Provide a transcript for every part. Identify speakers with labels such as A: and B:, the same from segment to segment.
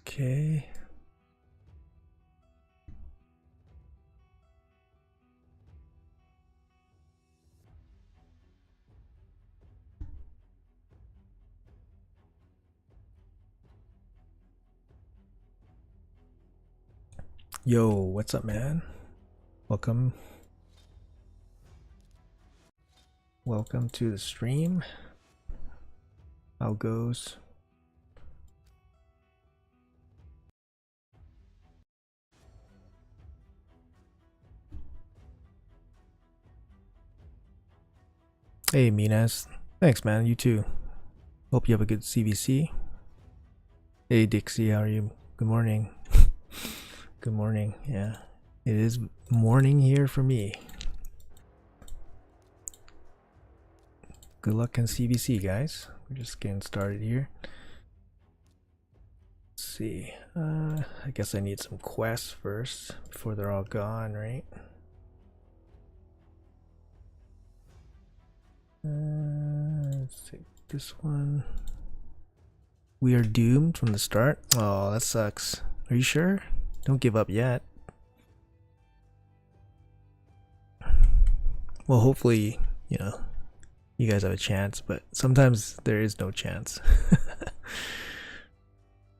A: Okay. Yo, what's up, man? Welcome. Welcome to the stream. How goes? Hey, Minas. Thanks, man. You too. Hope you have a good CVC. Hey, Dixie. How are you? Good morning. Good morning. Yeah, it is morning here for me. Good luck in CVC, guys. We're just getting started here. Let's see. I guess I need some quests first before they're all gone, right? Let's take this one. We are doomed from the start. Oh, that sucks. Are you sure? Don't give up yet. Well, hopefully, you guys have a chance, but sometimes there is no chance.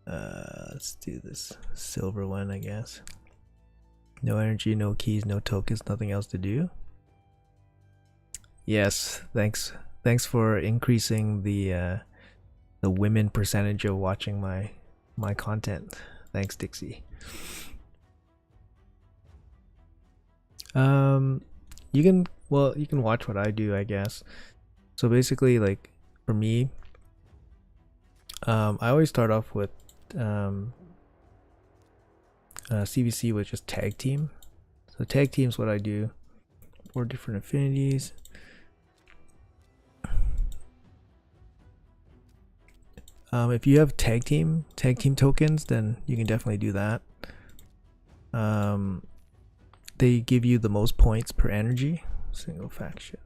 A: Let's do this silver one, I guess. No energy, no keys, no tokens, nothing else to do. Yes, thanks for increasing the women percentage of watching my content. Thanks, Dixie. You can watch what I do, I guess. So basically, like for me, I always start off with CVC with just tag team. So tag team's what I do. 4 different affinities. If you have tag team tokens, then you can definitely do that. They give you the most points per energy. Single faction.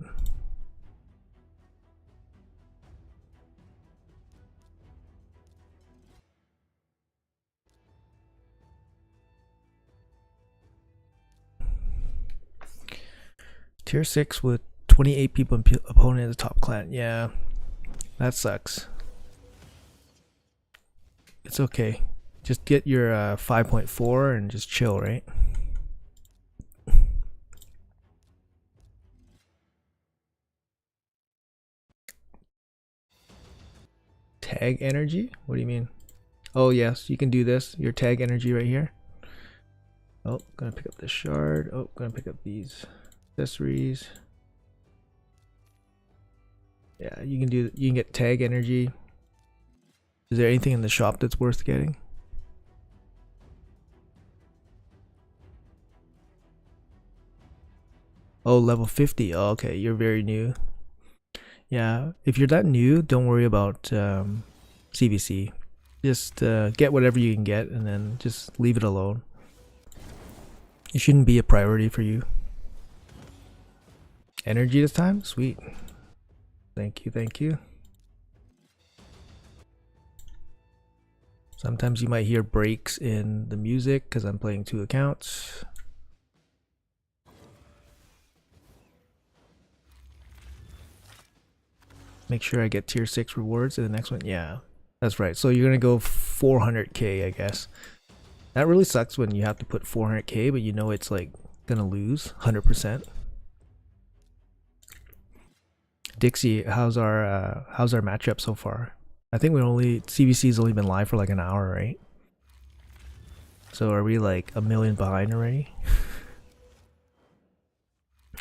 A: Tier 6 with 28 people opponent as a top clan. Yeah, that sucks. It's okay. Just get your 5.4 and just chill, right? Tag energy? What do you mean? Oh yes, you can do this. Your tag energy right here. Oh, gonna pick up this shard. Oh, gonna pick up these accessories. Yeah, you can get tag energy. Is there anything in the shop that's worth getting? Oh, level 50. Oh, okay, you're very new. Yeah, if you're that new, don't worry about CVC. Just get whatever you can get and then just leave it alone. It shouldn't be a priority for you. Energy this time? Sweet. Thank you, thank you. Sometimes you might hear breaks in the music because I'm playing 2 accounts. Make sure I get tier 6 rewards in the next one. Yeah, that's right. So you're gonna go 400k, I guess. That really sucks when you have to put 400k, but you know it's like gonna lose 100%. Dixie, how's our matchup so far? I think CVC's only been live for like an hour, right? So are we like a million behind already?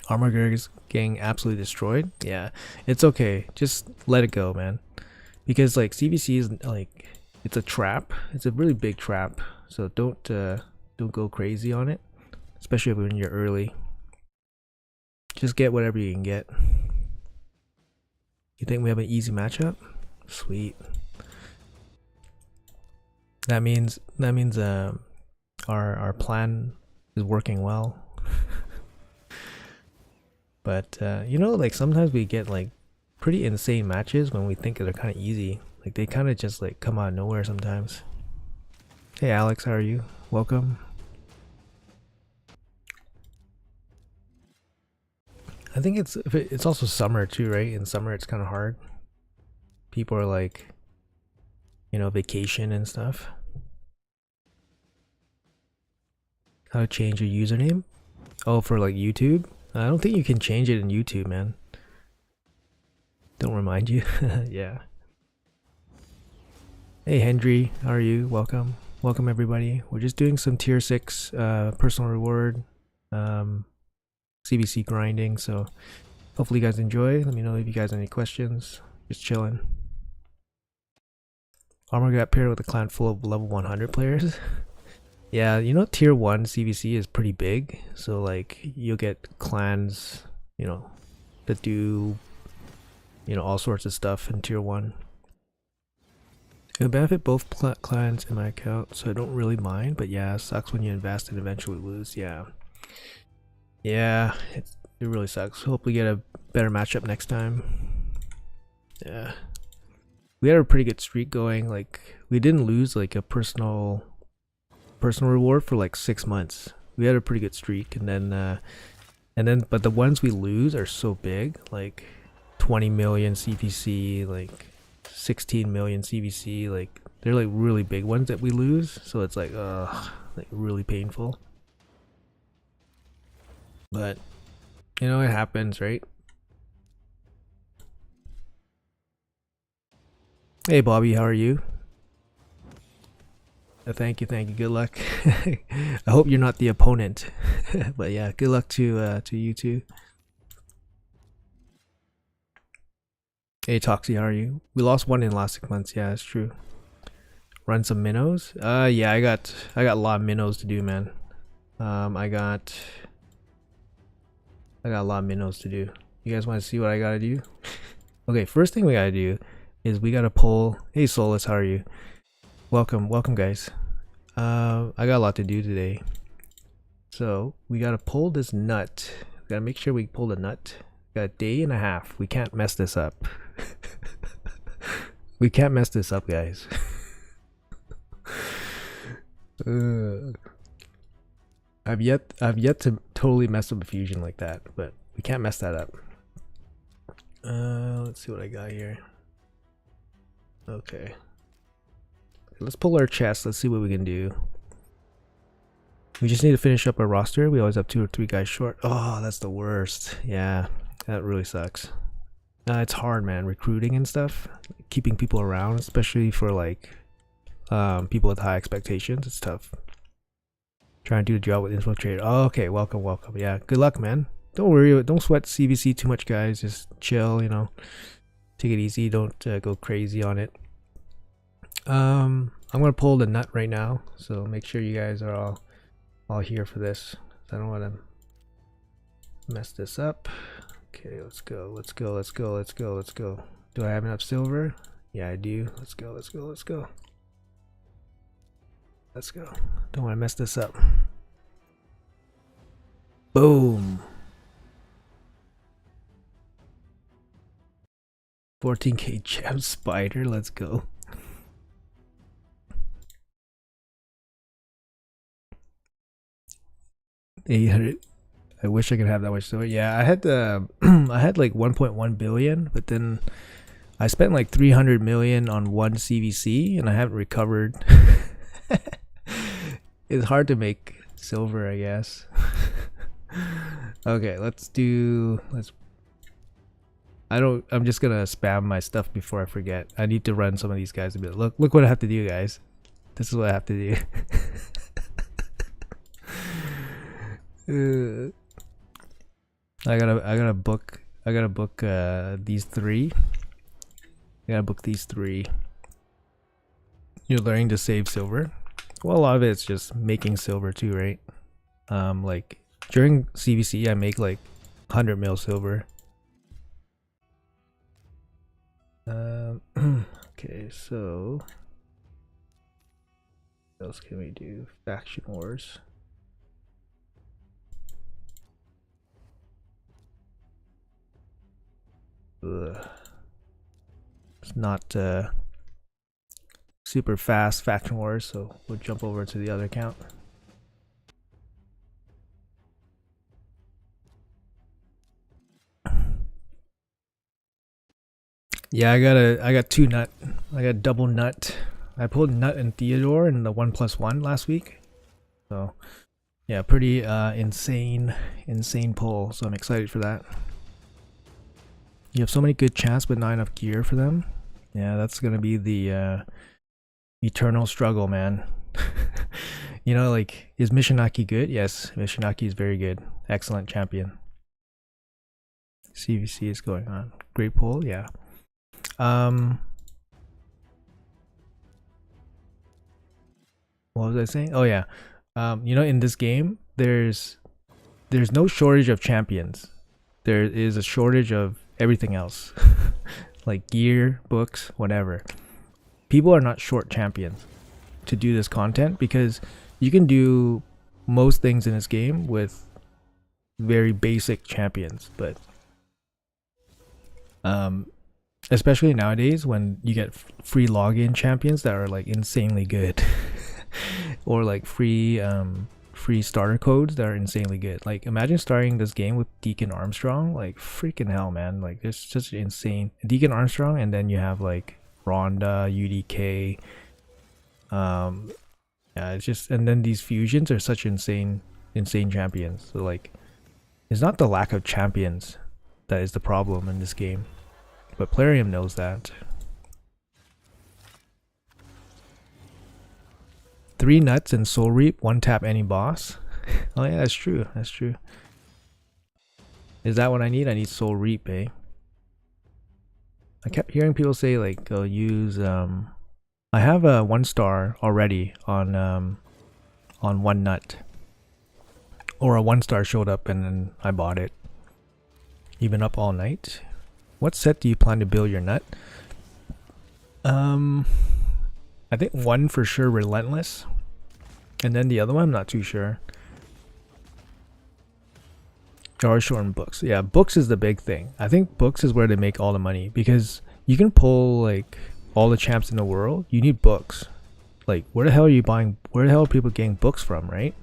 A: Armor is getting absolutely destroyed. Yeah, it's okay. Just let it go, man. Because like CVC is like, it's a trap. It's a really big trap. So don't go crazy on it, especially when you're early. Just get whatever you can get. You think we have an easy matchup? Sweet. That means our plan is working well. But you know, like sometimes we get like pretty insane matches when we think they're kind of easy. Like they kind of just like come out of nowhere sometimes. Hey Alex, how are you? Welcome. I think it's also summer too, right? In summer it's kind of hard. People are like, vacation and stuff. How to change your username? Oh, for like YouTube? I don't think you can change it in YouTube, man. Don't remind you. Yeah. Hey Hendry, how are you? Welcome. Welcome everybody. We're just doing some tier 6 personal reward CBC grinding, so hopefully you guys enjoy. Let me know if you guys have any questions. Just chilling. Armor got paired with a clan full of level 100 players. Yeah, tier 1 CBC is pretty big, so like you'll get clans, that do, all sorts of stuff in tier 1. It'll benefit both clans in my account, so I don't really mind, but yeah, it sucks when you invest and eventually lose. Yeah. Yeah, it really sucks. Hopefully get a better matchup next time. Yeah. We had a pretty good streak going. Like, we didn't lose like a personal reward for like 6 months. We had a pretty good streak, and then but the ones we lose are so big, like 20 million CPC, like 16 million CVC, like they're like really big ones that we lose, so it's like like really painful. But it happens, right? Hey Bobby, how are you? Thank you, good luck. I hope you're not the opponent. But yeah, good luck to you too. Hey Toxie, how are you? We lost one in the last 6 months. Yeah, it's true. Run some minnows. Yeah, I got a lot of minnows to do, man. I got a lot of minnows to do. You guys want to see what I gotta do? Okay, first thing we gotta do is we gotta pull. Hey Solus, how are you? Welcome guys. I got a lot to do today. So we gotta pull this nut. We gotta make sure we pull the nut. We got a day and a half. We can't mess this up. We can't mess this up, guys. I've yet to totally mess up a fusion like that, but we can't mess that up. Let's see what I got here. Okay. Let's pull our chest. Let's see what we can do. We just need to finish up our roster. We always have 2 or 3 guys short. Oh, that's the worst. Yeah, that really sucks. It's hard, man. Recruiting and stuff. Keeping people around, especially for like people with high expectations. It's tough. Trying to do the job with infiltrator. Oh, okay, welcome. Yeah, good luck, man. Don't worry. Don't sweat CVC too much, guys. Just chill, Take it easy. Don't go crazy on it. I'm gonna pull the nut right now, so make sure you guys are all here for this. I don't want to mess this up. Okay, let's go. Do I have enough silver? Yeah, I do. Let's go. Don't want to mess this up. Boom. 14k gem spider. Let's go. 800. I wish I could have that much silver. Yeah, I had I had like 1.1 billion, but then I spent like 300 million on one CVC and I haven't recovered. It's hard to make silver, I guess. Okay, I'm just gonna spam my stuff before I forget. I need to run some of these guys a bit. Look what I have to do, guys. This is what I have to do. I gotta book these 3. I gotta book these 3. You're learning to save silver. Well, a lot of it's just making silver too, right? Like during CVC I make like 100 mil silver. Okay, so what else can we do? Faction wars. Ugh. It's not super fast faction wars, so we'll jump over to the other account. Yeah, I got two nut. I got double nut. I pulled Nut and Theodore in the 1+1 last week. So yeah, pretty insane pull. So I'm excited for that. You have so many good chats but not enough gear for them. Yeah, that's gonna be the eternal struggle, man. You know, like, is Mishinaki good? Yes, Mishinaki is very good. Excellent champion. CVC is going on. Great pull, yeah. What was I saying? Oh yeah. You know, in this game, there's no shortage of champions. There is a shortage of everything else. Like gear, books, whatever. People are not short champions to do this content because you can do most things in this game with very basic champions, but especially nowadays when you get free login champions that are like insanely good or like free starter codes that are insanely good. Like, imagine starting this game with Deacon Armstrong. Like, freaking hell, man. Like, it's just insane. Deacon Armstrong, and then you have like Rhonda, UDK. Yeah, it's just, and then these fusions are such insane champions. So like, it's not the lack of champions that is the problem in this game, but Plarium knows that. 3 nuts and Soul Reap, 1 tap any boss. Oh yeah, that's true. That's true. Is that what I need? I need Soul Reap, eh? I kept hearing people say like, "Go use." I have a 1 star already on 1 nut, or a 1 star showed up and then I bought it. You've been up all night. What set do you plan to build your nut? I think 1 for sure, Relentless, and then the other one I'm not too sure. Or shorten books. Yeah, books is the big thing. I think books is where they make all the money because you can pull like all the champs in the world. You need books. Like, where the hell are you buying? Where the hell are people getting books from, right?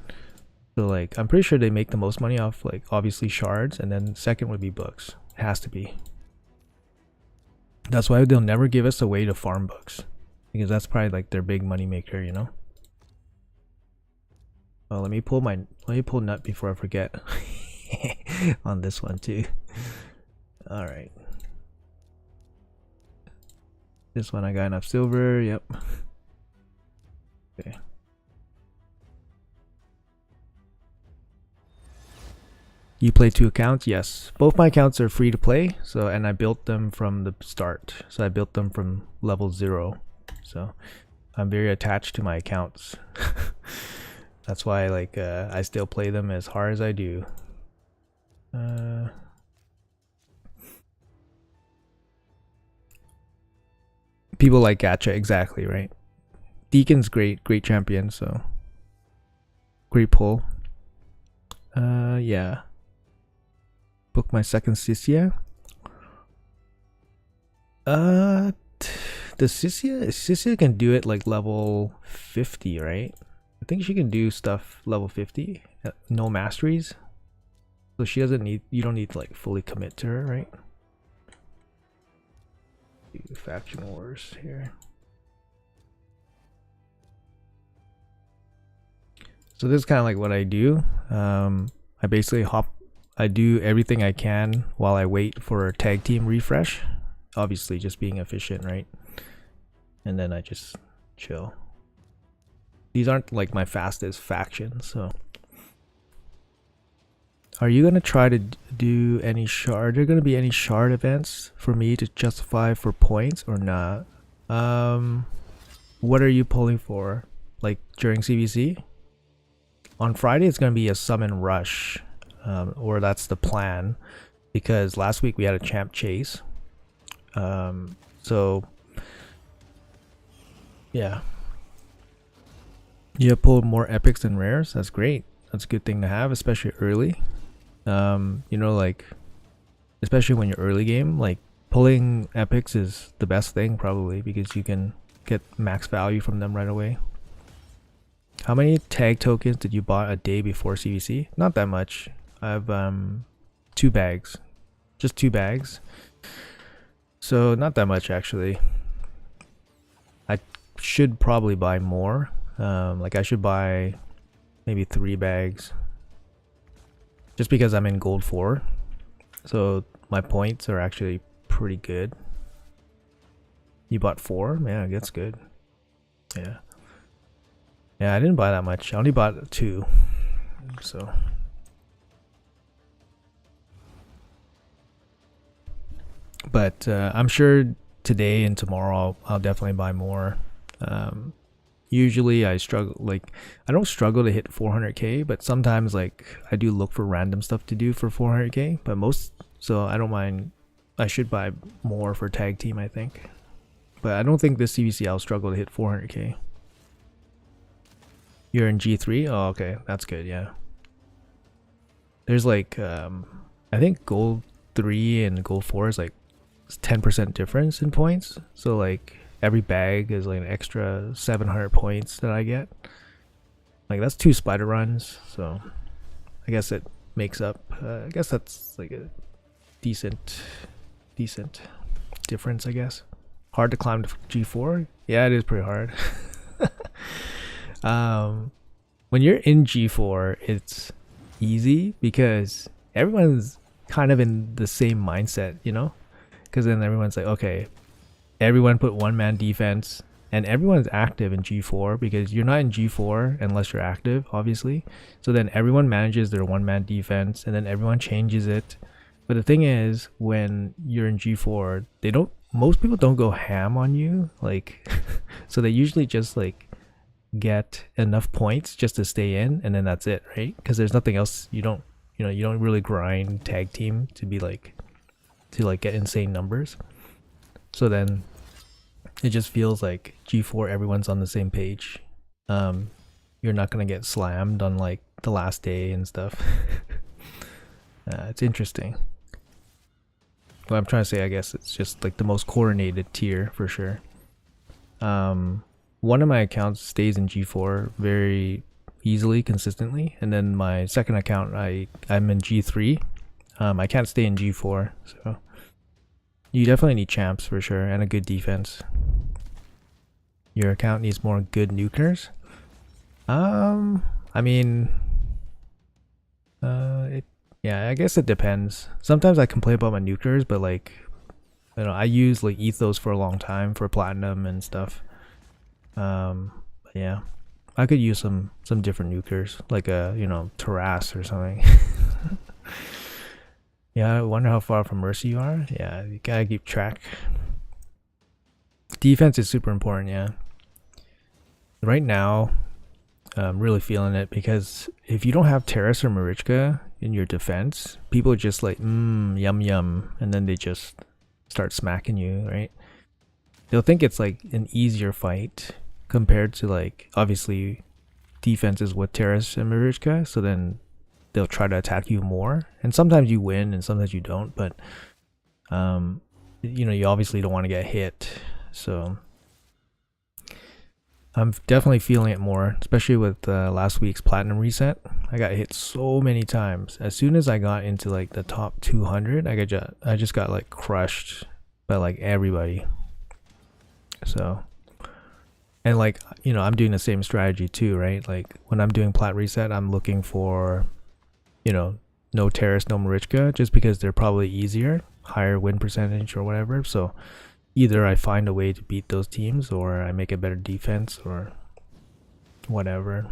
A: So like, I'm pretty sure they make the most money off like obviously shards, and then second would be books. It has to be. That's why they'll never give us a way to farm books, because that's probably like their big money maker, you know. Oh, let me pull nut before I forget. On this one too. All right. This one I got enough silver. Yep. Okay. You play 2 accounts? Yes. Both my accounts are free to play. So, and I built them from the start. So I built them from level 0. So I'm very attached to my accounts. That's why like I still play them as hard as I do. People like gacha, exactly, right? Deacon's great champion, so great pull. Yeah. Book my second Sisia. The Sisia can do it like level 50, right? I think she can do stuff level 50. No masteries. So she doesn't need, you don't need to like fully commit to her, right? Faction wars here. So this is kind of like what I do. I basically I do everything I can while I wait for a tag team refresh. Obviously just being efficient, right? And then I just chill. These aren't like my fastest factions, so. Are you gonna try to do any shard? Are there gonna be any shard events for me to justify for points or not? What are you pulling for? Like during CVC? On Friday it's gonna be a summon rush, or that's the plan, because last week we had a champ chase. So yeah, you have pulled more epics than rares. That's great. That's a good thing to have, especially early. You know, like, especially when you're early game, like pulling epics is the best thing probably, because you can get max value from them right away. How many tag tokens did you buy a day before CVC? Not that much. I have 2 bags, just 2 bags. So not that much actually. I should probably buy more. Like I should buy maybe 3 bags. Just because I'm in gold 4. So my points are actually pretty good. You bought 4? Yeah, that's good. Yeah. Yeah, I didn't buy that much. I only bought 2. So. But I'm sure today and tomorrow I'll definitely buy more. Usually I struggle, like I don't struggle to hit 400k, but sometimes like I do look for random stuff to do for 400k, but so I don't mind. I should buy more for tag team, I think, but I don't think this CVC I'll struggle to hit 400k. You're in G3? Oh, okay, that's good. Yeah, there's like I think gold 3 and gold 4 is like 10% difference in points, so like every bag is like an extra 700 points that I get. Like that's 2 spider runs, so I guess it makes up. I guess that's like a decent difference, I guess. Hard to climb to G4. Yeah, it is pretty hard. When you're in G4, it's easy because everyone's kind of in the same mindset, you know? Because then everyone's like, okay, everyone put 1-man defense, and everyone's active in G4 because you're not in G4 unless you're active, obviously. So then everyone manages their 1-man defense, and then everyone changes it. But the thing is, when you're in G4, most people don't go ham on you, like, so they usually just like get enough points just to stay in, and then that's it, right? Because there's nothing else. You don't really grind tag team to be like to get insane numbers. So then it just feels like G4 everyone's on the same page. You're not gonna get slammed on like the last day and stuff. It's interesting. What I'm trying to say, I guess it's just like the most coordinated tier for sure. One of my accounts stays in G4 very easily, consistently, and then my second account I'm in G3. I can't stay in G4, so you definitely need champs for sure and a good defense. Your account needs more good nukers. I mean, yeah, I guess it depends. Sometimes I complain about my nukers, but like, you know, I use like ethos for a long time for platinum and stuff. Yeah, I could use some different nukers, like a, you know, Taras or something. Yeah, I wonder how far from Mercy you are. Yeah, you gotta keep track. Defense is super important, yeah. Right now, I'm really feeling it because if you don't have Terrace or Marichka in your defense, people are just like, yum yum, and then they just start smacking you, right? They'll think it's like an easier fight compared to like, obviously, defense is with Terrace and Marichka, so then they'll try to attack you more, and sometimes you win and sometimes you don't, but you know, you obviously don't want to get hit. So I'm definitely feeling it more, especially with last week's platinum reset. I got hit so many times. As soon as I got into like the top 200, I just got like crushed by like everybody. So, and like, you know, I'm doing the same strategy too, right? Like when I'm doing plat reset, I'm looking for, you know, no Terrace, no Marichka, just because they're probably easier, higher win percentage or whatever. So either I find a way to beat those teams, or I make a better defense, or whatever.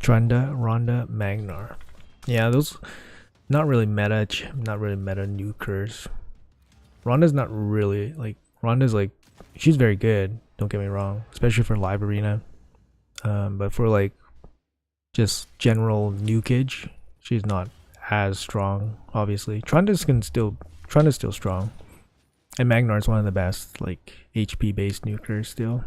A: Trunda, Ronda, Magnar. Yeah, those not really meta nukers. Ronda's not really like, Ronda's like, she's very good, don't get me wrong, especially for live arena. But for like just general nukage, she's not as strong, obviously. Trunda's still strong. And Magnar is one of the best like HP based nukers still.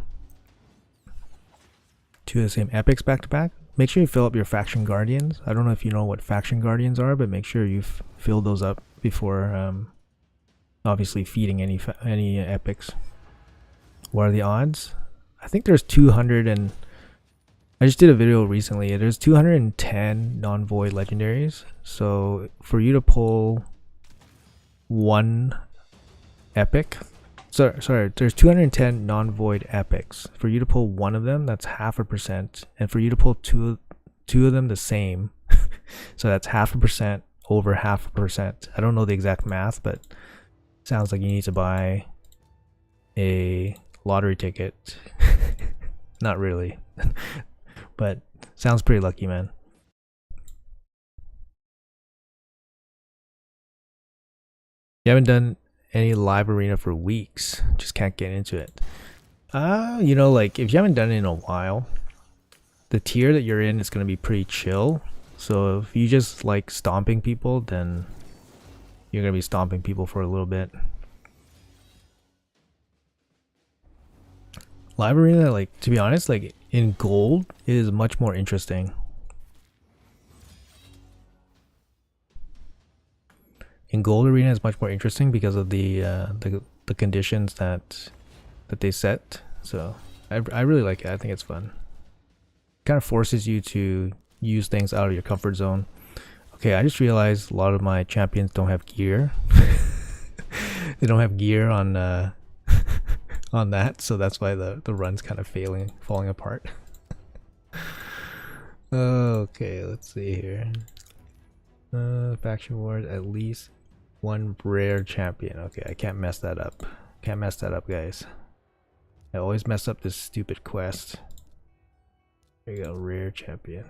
A: 2 of the same epics back to back. Make sure you fill up your faction guardians. I don't know if you know what faction guardians are, but make sure you fill those up before obviously feeding any epics. What are the odds? I think there's 200 and I just did a video recently. There's 210 non-void legendaries. So for you to pull one epic, sorry, there's 210 non-void epics. For you to pull one of them, that's 0.5%, and for you to pull two of them the same, so that's 0.5% over 0.5%. I don't know the exact math, but sounds like you need to buy a lottery ticket. Not really, but sounds pretty lucky, man. You haven't done any live arena for weeks, just can't get into it. You know, like if you haven't done it in a while, the tier that you're in is going to be pretty chill. So if you just like stomping people, then you're going to be stomping people for a little bit. Live arena, like, to be honest, like in gold, it is much more interesting. In gold arena is much more interesting because of the conditions that they set. So I really like it. I think it's fun. It kind of forces you to use things out of your comfort zone. Okay, I just realized a lot of my champions don't have gear. They don't have gear on on that, so that's why the run's kind of falling apart. Okay, let's see here. Faction wars, at least one rare champion. Okay, I can't mess that up. Can't mess that up, guys. I always mess up this stupid quest. There you go, rare champion.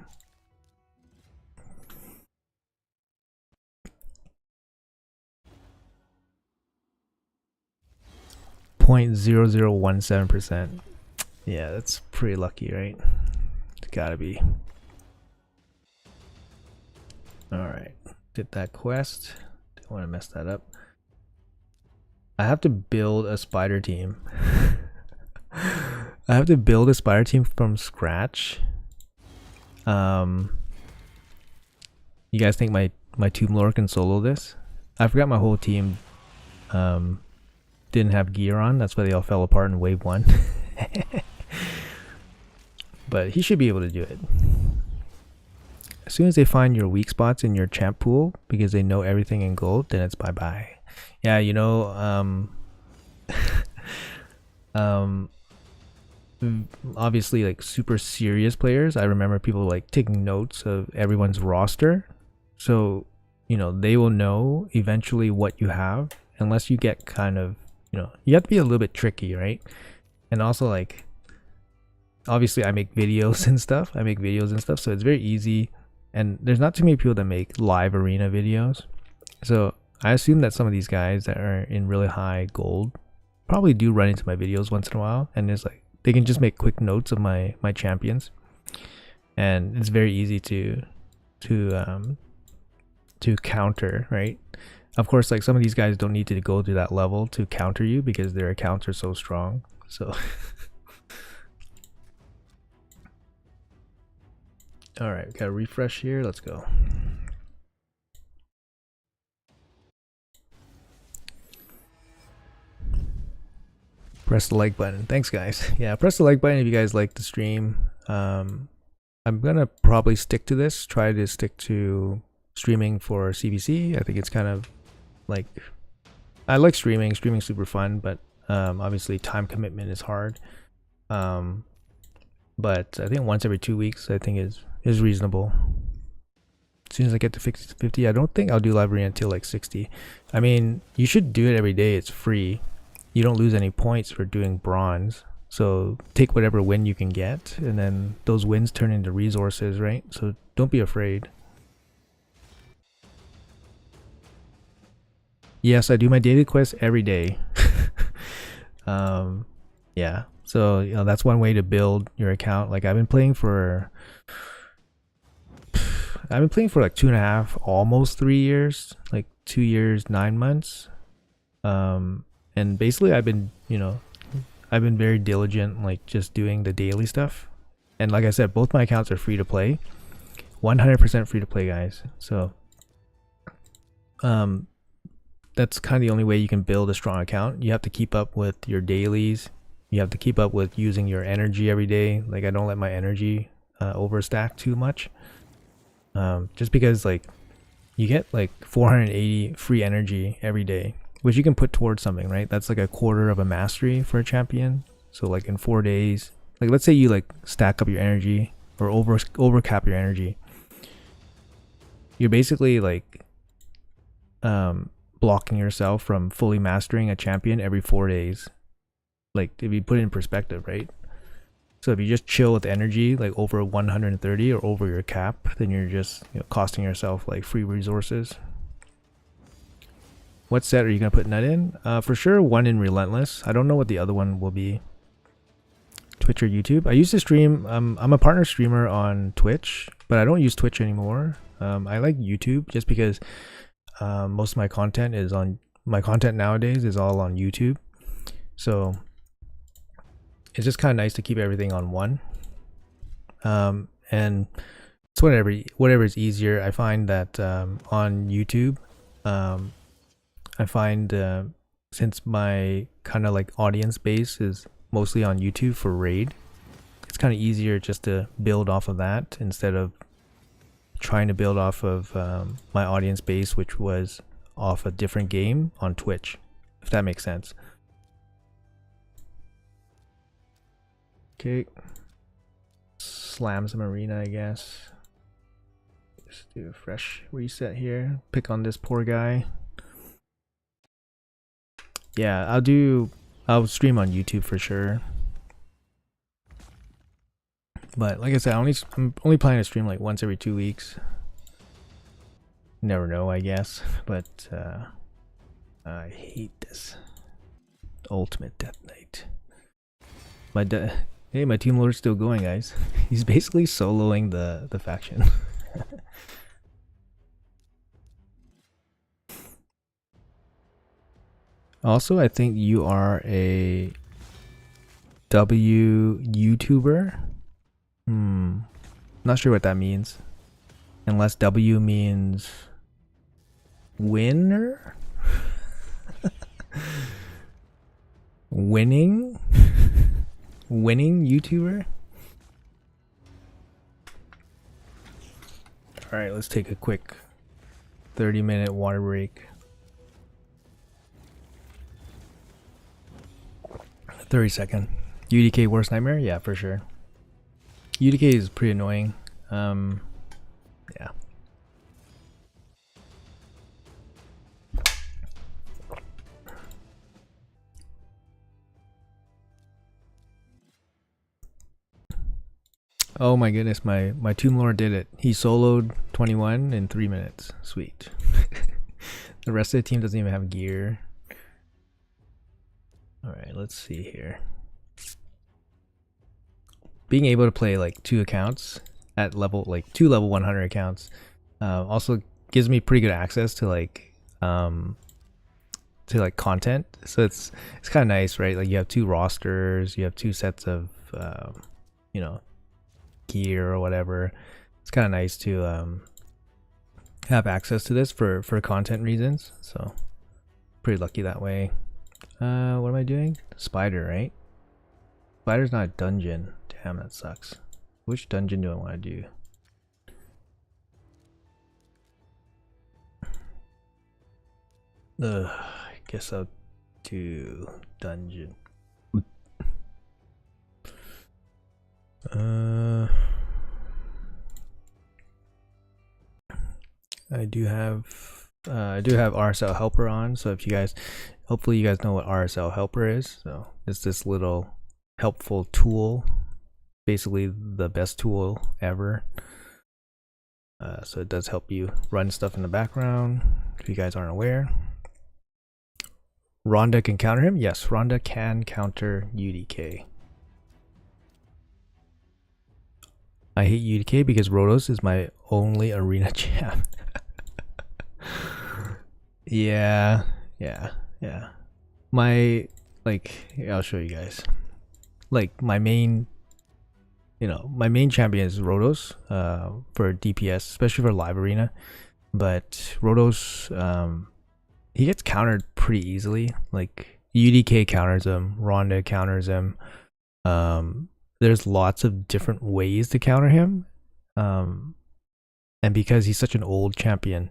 A: .0017%. Yeah, that's pretty lucky, right? It's gotta be. Alright, did that quest. Don't want to mess that up. I have to build a spider team. I have to build a spider team from scratch. You guys think my Tomb Lord can solo this? I forgot my whole team didn't have gear on. That's why they all fell apart in wave 1. But he should be able to do it. As soon as they find your weak spots in your champ pool, because they know everything in gold, then it's bye-bye. Yeah, you know, obviously, like super serious players, I remember people like taking notes of everyone's roster, so you know they will know eventually what you have, unless you get kind of, you know, you have to be a little bit tricky, right? And also, like, obviously I make videos and stuff, so it's very easy, and there's not too many people that make live arena videos, so I assume that some of these guys that are in really high gold probably do run into my videos once in a while, and it's like they can just make quick notes of my champions, and it's very easy to counter, right? Of course, like some of these guys don't need to go to that level to counter you because their accounts are so strong. So all right, we gotta refresh here. Let's go. Press the like button. Thanks, guys. Yeah, press the like button if you guys like the stream. I'm gonna probably stick to this. Try to stick to streaming for CBC. I think it's kind of like, I like streaming. Streaming's super fun, but obviously time commitment is hard. But I think once every 2 weeks, I think is reasonable. As soon as I get to 50, I don't think I'll do live arena until like 60. I mean, you should do it every day. It's free. You don't lose any points for doing bronze. So take whatever win you can get, and then those wins turn into resources, right? So don't be afraid. Yes, I do my daily quest every day. Yeah. So, you know, that's one way to build your account. Like I've been playing for like 2.5, almost 3 years, like 2 years, 9 months. And basically I've been very diligent, like just doing the daily stuff. And like I said, both my accounts are free to play. 100% free to play, guys. So that's kind of the only way you can build a strong account. You have to keep up with your dailies. you have to keep up with using your energy every day. Like I don't let my energy overstack too much, just because like you get like 480 free energy every day, which you can put towards something, right? That's like a quarter of a mastery for a champion. So like in 4 days, like let's say you like stack up your energy or overcap your energy, you're basically like blocking yourself from fully mastering a champion every 4 days. Like if you put it in perspective, right? So if you just chill with energy like over 130 or over your cap, then you're just, you know, costing yourself like free resources. What set are you gonna put Nut in? For sure one in Relentless. I don't know what the other one will be. Twitch or YouTube. I used to stream, I'm a partner streamer on Twitch, but I don't use Twitch anymore. I like YouTube just because most of my content nowadays is all on YouTube. So it's just kind of nice to keep everything on one. And it's whatever is easier. I find that on YouTube, I find since my kind of like audience base is mostly on YouTube for raid, it's kind of easier just to build off of that instead of trying to build off of my audience base, which was off a different game on Twitch, if that makes sense. Okay, slam some arena, I guess. Just do a fresh reset here. Pick on this poor guy. Yeah, I'll stream on YouTube for sure. But like I said, I'm only planning to stream like once every 2 weeks. Never know, I guess. But I hate this ultimate death knight. Hey, my team lord's still going, guys. He's basically soloing the faction. Also, I think you are a W YouTuber. Not sure what that means. Unless W means winner? Winning? Winning YouTuber? Alright, let's take a quick 30-minute water break. 30-second. UDK worst nightmare? Yeah, for sure. UDK is pretty annoying. Yeah. Oh my goodness, my Tomb Lord did it. He soloed 21 in 3 minutes. Sweet. The rest of the team doesn't even have gear. Alright, let's see here. Being able to play like 2 accounts at level, like 2 level 100 accounts, also gives me pretty good access to like content. So it's kind of nice, right? Like you have 2 rosters, you have 2 sets of you know, gear or whatever. It's kind of nice to have access to this for content reasons. So pretty lucky that way. What am I doing? Spider, right? Spider's not a dungeon. Damn, that sucks. Which dungeon do I want to do? I guess I'll do dungeon. I do have RSL helper on, so if you guys, hopefully you guys know what RSL helper is. So it's this little helpful tool, basically the best tool ever. So it does help you run stuff in the background if you guys aren't aware. Rhonda can counter him? Yes, Rhonda can counter UDK. I hate UDK because Rotos is my only arena champ. Yeah. My, like, I'll show you guys. Like, my main, my main champion is Rotos for DPS, especially for live arena. But Rotos, he gets countered pretty easily. Like, UDK counters him, Ronda counters him. There's lots of different ways to counter him. And because he's such an old champion,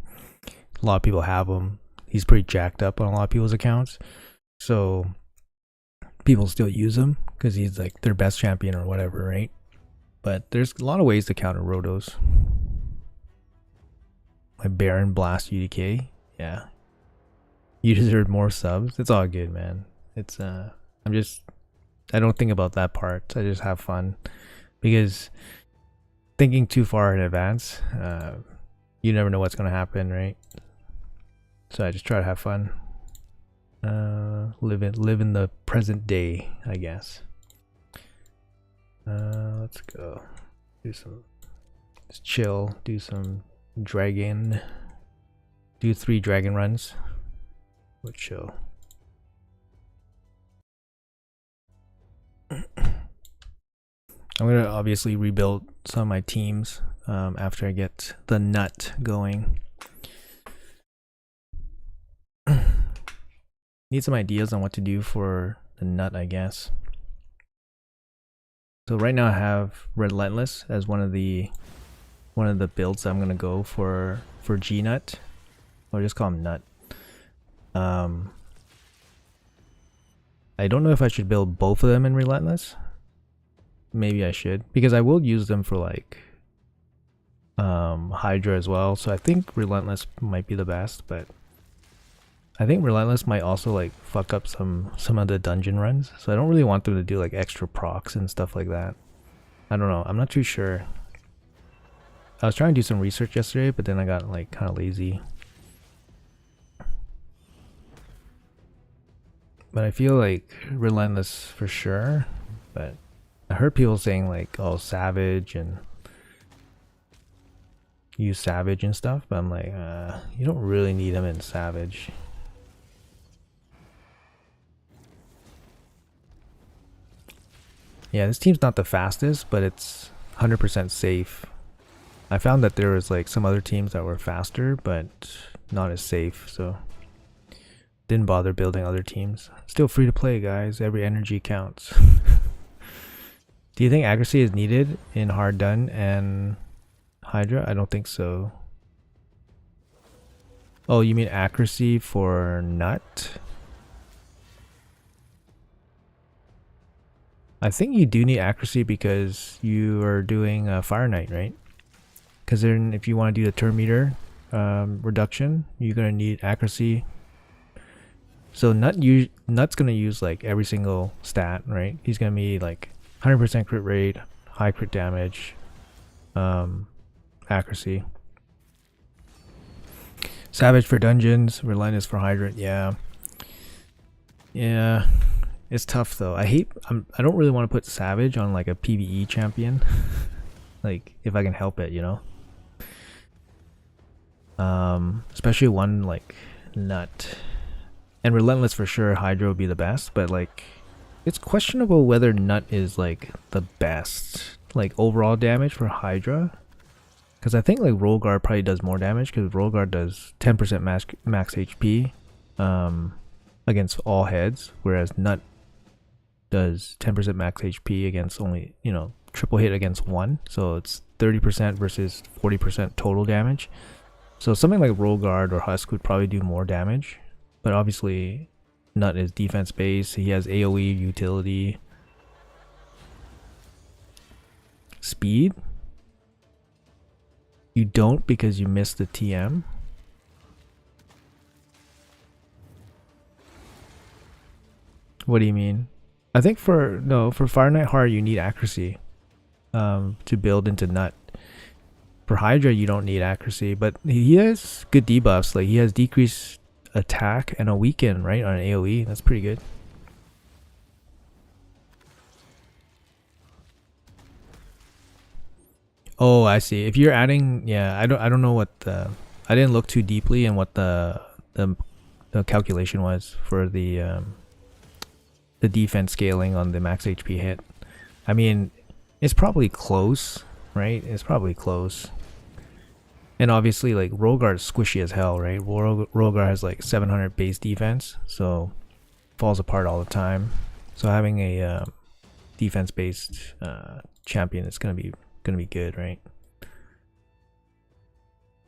A: a lot of people have him. He's pretty jacked up on a lot of people's accounts. So people still use him because he's like their best champion or whatever, right? But there's a lot of ways to counter Rotos. My Baron Blast UDK. Yeah. You deserve more subs. It's all good, man. It's I don't think about that part. I just have fun. Because thinking too far in advance, you never know what's gonna happen, right? So I just try to have fun. Live in the present day, I guess. Let's go. Let's chill, do some dragon. Do 3 dragon runs. Let's chill. I'm gonna obviously rebuild some of my teams after I get the Gnut going. Need some ideas on what to do for the Gnut, I guess. So right now I have Relentless as one of the builds I'm gonna go for Gnut, or just call him Nut. I don't know if I should build both of them in Relentless. Maybe I should, because I will use them for like Hydra as well. So I think Relentless might be the best, but I think Relentless might also like fuck up some of the dungeon runs. So I don't really want them to do like extra procs and stuff like that. I don't know. I'm not too sure. I was trying to do some research yesterday, but then I got like kind of lazy. But I feel like Relentless for sure. But I heard people saying like, oh, Savage and use Savage and stuff. But I'm like, you don't really need him in Savage. Yeah, this team's not the fastest, but it's 100% safe. I found that there was like some other teams that were faster, but not as safe, so didn't bother building other teams. Still free to play, guys. Every energy counts. Do you think accuracy is needed in Hard Done and Hydra? I don't think so. Oh, you mean accuracy for Nut? I think you do need accuracy because you are doing Fire Knight, right? Because then if you want to do the turn meter reduction, you're going to need accuracy. So Nut's going to use like every single stat, right? He's going to be like 100% crit rate, high crit damage, accuracy. Savage for dungeons, Relentless for Hydrant, yeah. Yeah. It's tough though. I don't really want to put Savage on like a PvE champion. Like if I can help it, you know. Especially one like Nut. And Relentless for sure, Hydra would be the best, but like it's questionable whether Nut is like the best like overall damage for Hydra. Because I think like Rollguard probably does more damage because Rollguard does 10% max HP against all heads, whereas Nut does 10% max HP against only, you know, triple hit against one. So it's 30% versus 40% total damage. So something like Rollguard or Husk would probably do more damage. But obviously Nut is defense based. He has AoE utility. Speed? You don't because you missed the TM. What do you mean? I think for Fire Knight Hard you need accuracy to build into Nut. For Hydra you don't need accuracy, but he has good debuffs. Like he has decreased attack and a weaken, right, on an AoE. That's pretty good. Oh, I see. If you're adding, yeah, I don't know what the, I didn't look too deeply in what the calculation was for the defense scaling on the max HP hit. I mean, it's probably close, right? It's probably close. And obviously, like, Rollguard is squishy as hell, right? Rollguard has like 700 base defense, so falls apart all the time. So having a defense-based champion is gonna be good, right?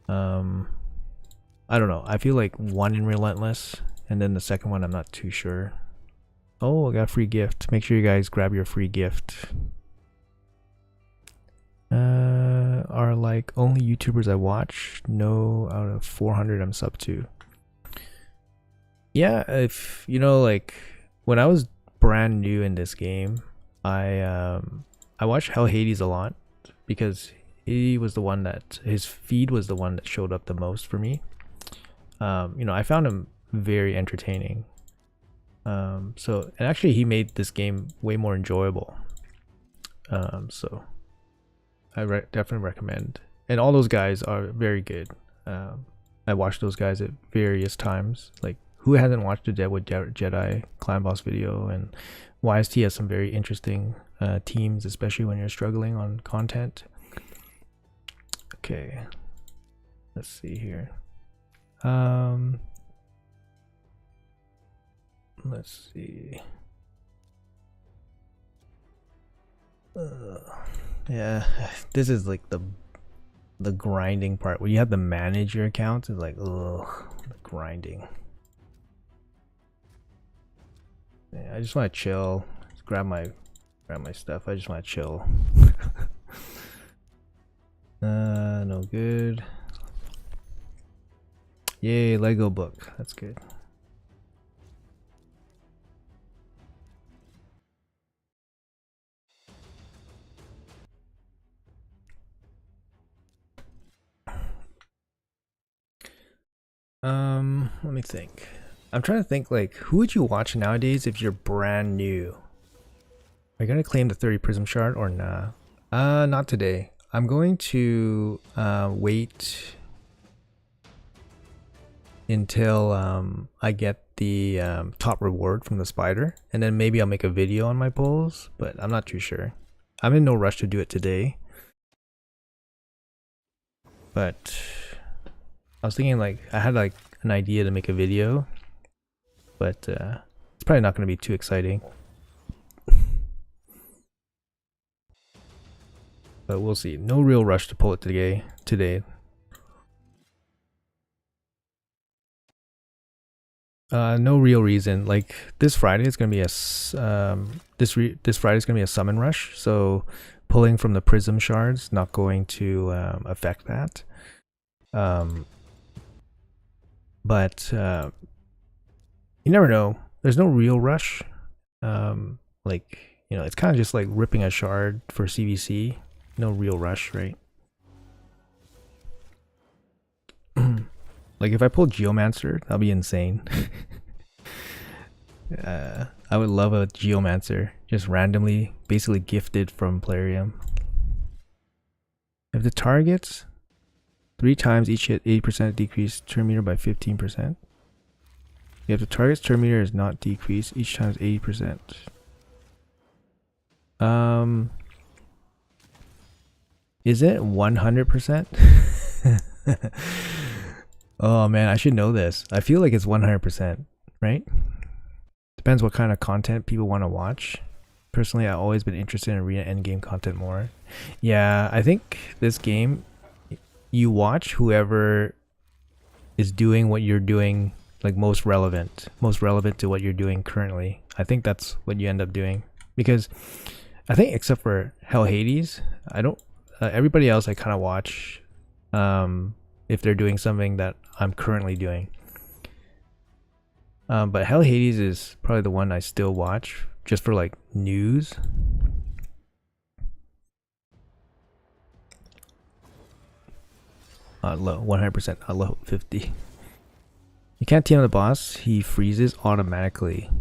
A: I don't know. I feel like one in Relentless, and then the second one I'm not too sure. Oh, I got a free gift. Make sure you guys grab your free gift. Are like only YouTubers I watch. No, out of 400 I'm sub to. Yeah, if you know, like when I was brand new in this game, I watched Hell Hades a lot because he was the one that his feed was the one that showed up the most for me. You know, I found him very entertaining. So and actually he made this game way more enjoyable. So I definitely recommend. And all those guys are very good. I watched those guys at various times. Like, who hasn't watched the Deadwood Jedi clan boss video? And YST has some very interesting teams, especially when you're struggling on content. Okay, let's see here. Let's see. Yeah, this is like the grinding part. When you have to manage your accounts, it's like, ugh, the grinding. Yeah, I just want to chill. Just grab my stuff. I just want to chill. No good. Yay, Lego book. That's good. Let me think. I'm trying to think, like, who would you watch nowadays if you're brand new? Are you gonna claim the 30 prism shard or nah? Not today. I'm going to wait until I get the top reward from the spider, and then maybe I'll make a video on my polls, but I'm not too sure. I'm in no rush to do it today, but I was thinking, like, I had like an idea to make a video, but it's probably not going to be too exciting. But we'll see. No real rush to pull it today. No real reason. Like, this Friday is gonna be a this Friday is gonna be a summon rush, so pulling from the prism shards not going to affect that. But you never know. There's no real rush. Like, you know, it's kind of just like ripping a shard for CVC. No real rush, right? Like, if I pull Geomancer, that'll be insane. I would love a Geomancer, just randomly, basically gifted from Plarium. If the targets 3 times each hit 80% decrease turn meter by 15%. If the target's turn meter is not decreased, each time is 80%. Is it 100%? Oh man, I should know this. I feel like it's 100%, right? Depends what kind of content people want to watch. Personally, I've always been interested in arena endgame content more. Yeah, I think this game, you watch whoever is doing what you're doing, like most relevant to what you're doing currently. I think that's what you end up doing, because I think except for Hell Hades, I don't. Everybody else I kind of watch if they're doing something that I'm currently doing. But Hell Hades is probably the one I still watch just for like news. Low, 100%, not low, 50. You can't TM the boss, he freezes automatically.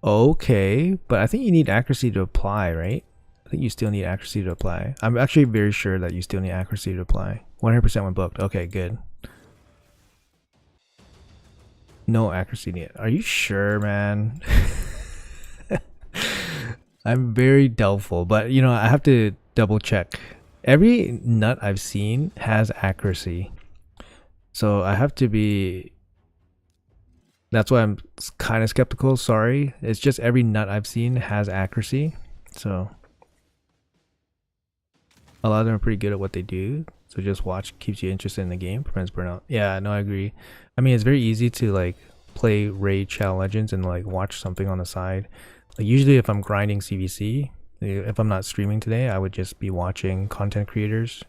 A: Okay, but I think you need accuracy to apply, right? I think you still need accuracy to apply. I'm actually very sure that you still need accuracy to apply. 100% when booked. Okay, good. No accuracy needed. Are you sure, man? I'm very doubtful, but you know, I have to double check. Every nut I've seen has accuracy, so I have to be That's why I'm kind of skeptical. Sorry, it's just every nut I've seen has accuracy, so a lot of them are pretty good at what they do. So just watch keeps you interested in the game, prevents burnout. Yeah, no, I agree. I mean, it's very easy to like play Raid Shadow Legends and like watch something on the side. Like usually if I'm grinding CVC, if I'm not streaming today, I would just be watching content creators.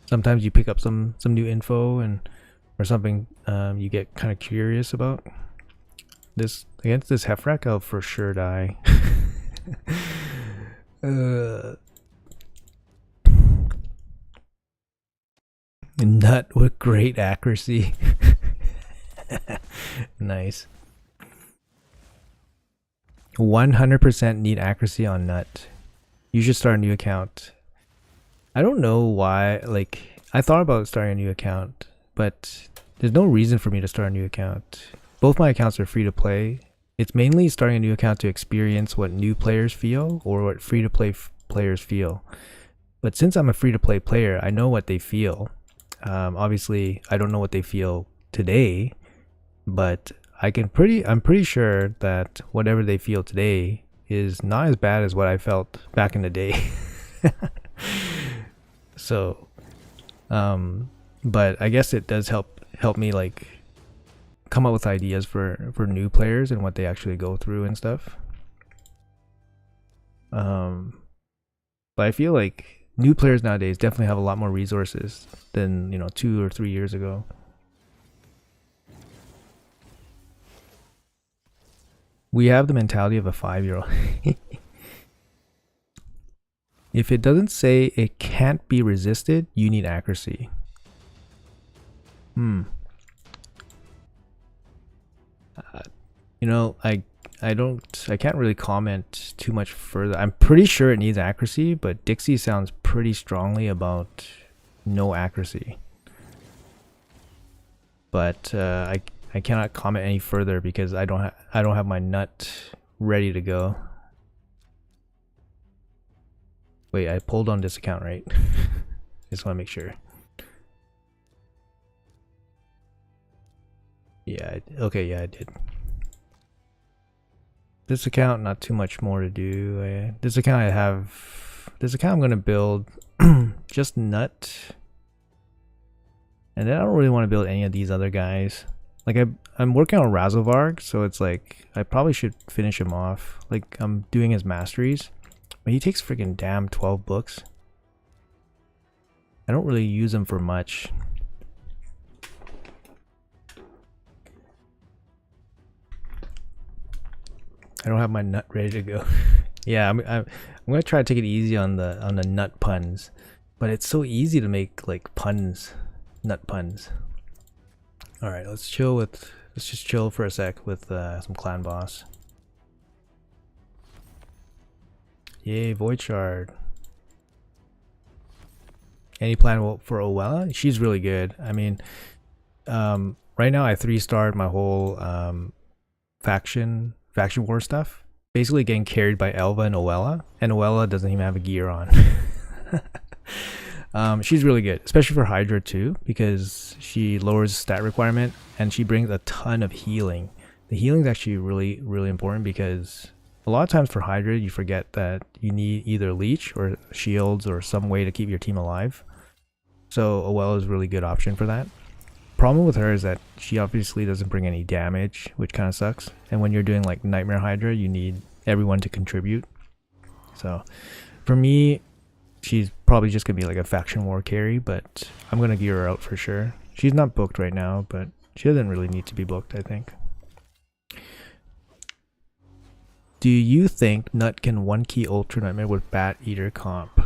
A: Sometimes you pick up some new info and or something you get kind of curious about. This against this Hefrak, I'll for sure die. Nut with great accuracy. Nice. 100% need accuracy on Nut. You should start a new account. I don't know why, like, I thought about starting a new account, but there's no reason for me to start a new account. Both my accounts are free to play. It's mainly starting a new account to experience what new players feel or what free to play players feel. But since I'm a free to play player, I know what they feel. Obviously, I don't know what they feel today, but I'm pretty sure that whatever they feel today is not as bad as what I felt back in the day. So, but I guess it does help me like come up with ideas for new players and what they actually go through and stuff. But I feel like new players nowadays definitely have a lot more resources than 2 or 3 years ago. We have the mentality of a 5-year-old. If it doesn't say it can't be resisted, you need accuracy. I can't really comment too much further. I'm pretty sure it needs accuracy, but Dixie sounds pretty strongly about no accuracy. But I cannot comment any further because I don't have my nut ready to go. Wait, I pulled on this account, right? Just want to make sure. Yeah, okay, yeah, I did. This account, not too much more to do. This account I'm going to build just Nut. And then I don't really want to build any of these other guys. Like I'm working on Razovarg, so it's like I probably should finish him off. Like I'm doing his masteries. But he takes freaking damn 12 books. I don't really use him for much. I don't have my nut ready to go. Yeah, I'm gonna try to take it easy on the nut puns, but it's so easy to make like puns, nut puns. All right, let's just chill for a sec with some clan boss. Yay, Void Shard. Any plan for Owella? She's really good. I mean, right now I 3-starred my whole faction war stuff. Basically getting carried by Elva and Owella doesn't even have a gear on. She's really good, especially for Hydra too, because she lowers stat requirement and she brings a ton of healing. The healing is actually really, really important because a lot of times for Hydra, you forget that you need either leech or shields or some way to keep your team alive. So Owella is a really good option for that. Problem with her is that she obviously doesn't bring any damage, which kind of sucks. And when you're doing like Nightmare Hydra, you need everyone to contribute. So for me, she's probably just gonna be like a faction war carry, but I'm gonna gear her out for sure. She's not booked right now, but she doesn't really need to be booked, I think. Do you think Nut can 1-key Ultra Nightmare with Bat Eater comp?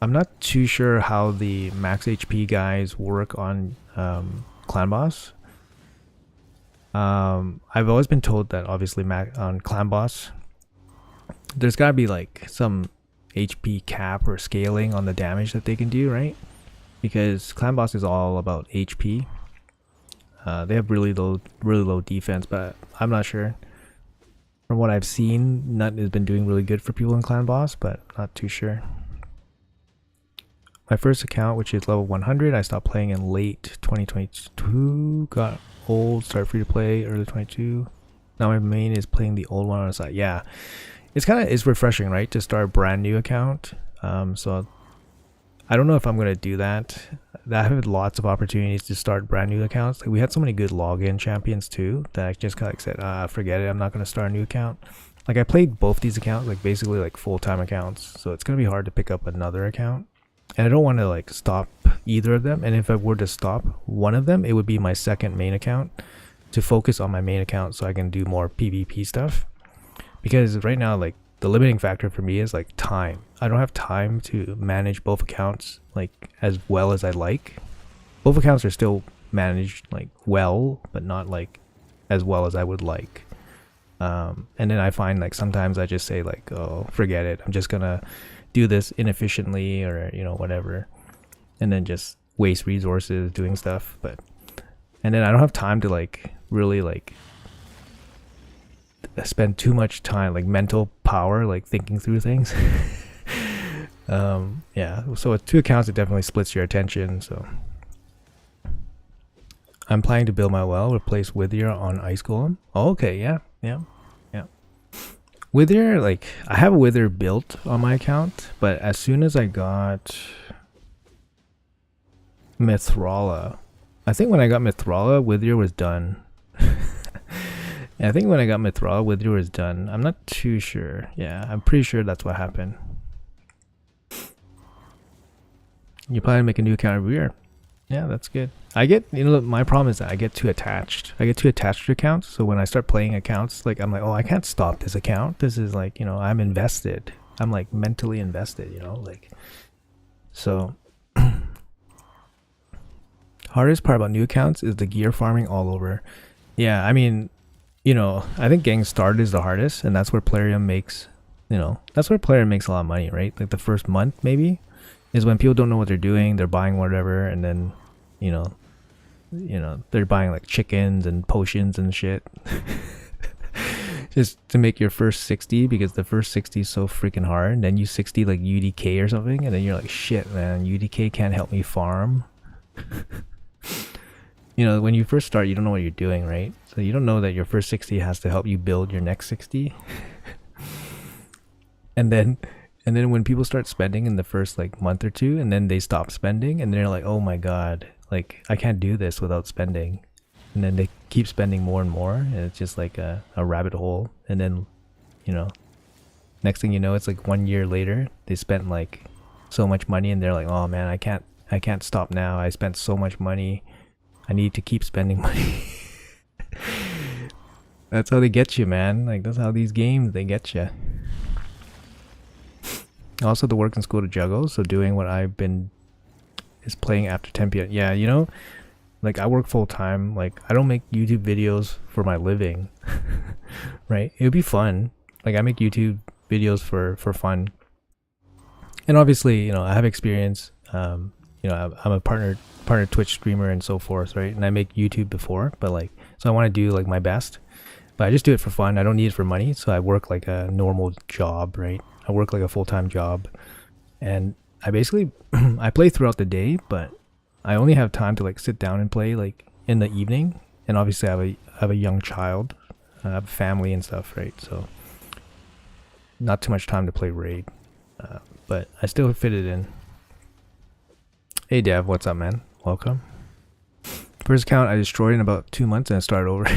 A: I'm not too sure how the max HP guys work on Clan Boss. I've always been told that obviously on Clan Boss, there's gotta be like some HP cap or scaling on the damage that they can do, right? Because Clan Boss is all about HP. They have really low defense, but I'm not sure. From what I've seen, Nut has been doing really good for people in Clan Boss, but not too sure. My first account, which is level 100, I stopped playing in late 2022. old, start free to play, early 22. Now my main is playing the old one on the side. Yeah, it's refreshing, right, to start a brand new account. So I don't know if I'm gonna do that. I have lots of opportunities to start brand new accounts. Like we had so many good login champions too that I just kind of like said, forget it. I'm not gonna start a new account. Like I played both these accounts, like basically like full-time accounts. So it's gonna be hard to pick up another account, and I don't want to like stop either of them. And if I were to stop one of them, it would be my second main account, to focus on my main account so I can do more PvP stuff. Because right now, like the limiting factor for me is like time. I don't have time to manage both accounts like as well as I like. Both accounts are still managed like well, but not like as well as I would like. And then I find like sometimes I just say like, oh, forget it. I'm just gonna do this inefficiently, or whatever, and then just waste resources doing stuff. And then I don't have time to like really like spend too much time, like mental power, like thinking through things. Yeah, so with two accounts it definitely splits your attention. So I'm planning to build my well, replace Wither on Ice Golem. Oh, okay, yeah. Wither, like I have a Wither built on my account, but as soon as I got Mithrala, I think when I got Mithrala, Wither was done. I think when I got Mithrala, Wither was done. I'm not too sure. Yeah, I'm pretty sure that's what happened. You plan to make a new account every year. Yeah, that's good. I get, my problem is that I get too attached. I get too attached to accounts. So when I start playing accounts, like I'm like, oh, I can't stop this account. This is like, I'm invested. I'm like mentally invested, like. So hardest part about new accounts is the gear farming all over. Yeah, I mean, I think getting started is the hardest, and that's where Plarium makes, that's where Plarium makes a lot of money, right? Like the first month maybe is when people don't know what they're doing. They're buying whatever, and then, they're buying like chickens and potions and shit. Just to make your first 60, because the first 60 is so freaking hard. And then you 60 like UDK or something, and then you're like, shit, man, UDK can't help me farm. When you first start, you don't know what you're doing, right? So you don't know that your first 60 has to help you build your next 60. and then when people start spending in the first like month or two, and then they stop spending, and they're like, oh my god, like I can't do this without spending. And then they keep spending more and more, and it's just like a rabbit hole. And then next thing you know, it's like 1 year later, they spent like so much money, and they're like, oh man, I can't stop now. I spent so much money. I need to keep spending money. That's how they get you, man. Like that's how these games, they get you. Also, the work and school to juggle. So doing what I've been is playing after 10 p.m. Yeah, like I work full time. Like I don't make YouTube videos for my living, right? It would be fun. Like I make YouTube videos for fun. And obviously, I have experience. I'm a partner Twitch streamer and so forth, right? And I make YouTube before, but like, so I want to do like my best, but I just do it for fun. I don't need it for money. So I work like a normal job, right? I work like a full-time job, and I basically, I play throughout the day, but I only have time to like sit down and play like in the evening. And obviously I have a young child, I have a family and stuff, right? So not too much time to play Raid, but I still fit it in. Hey Dev, what's up, man? Welcome. First account I destroyed in about 2 months, and I started over.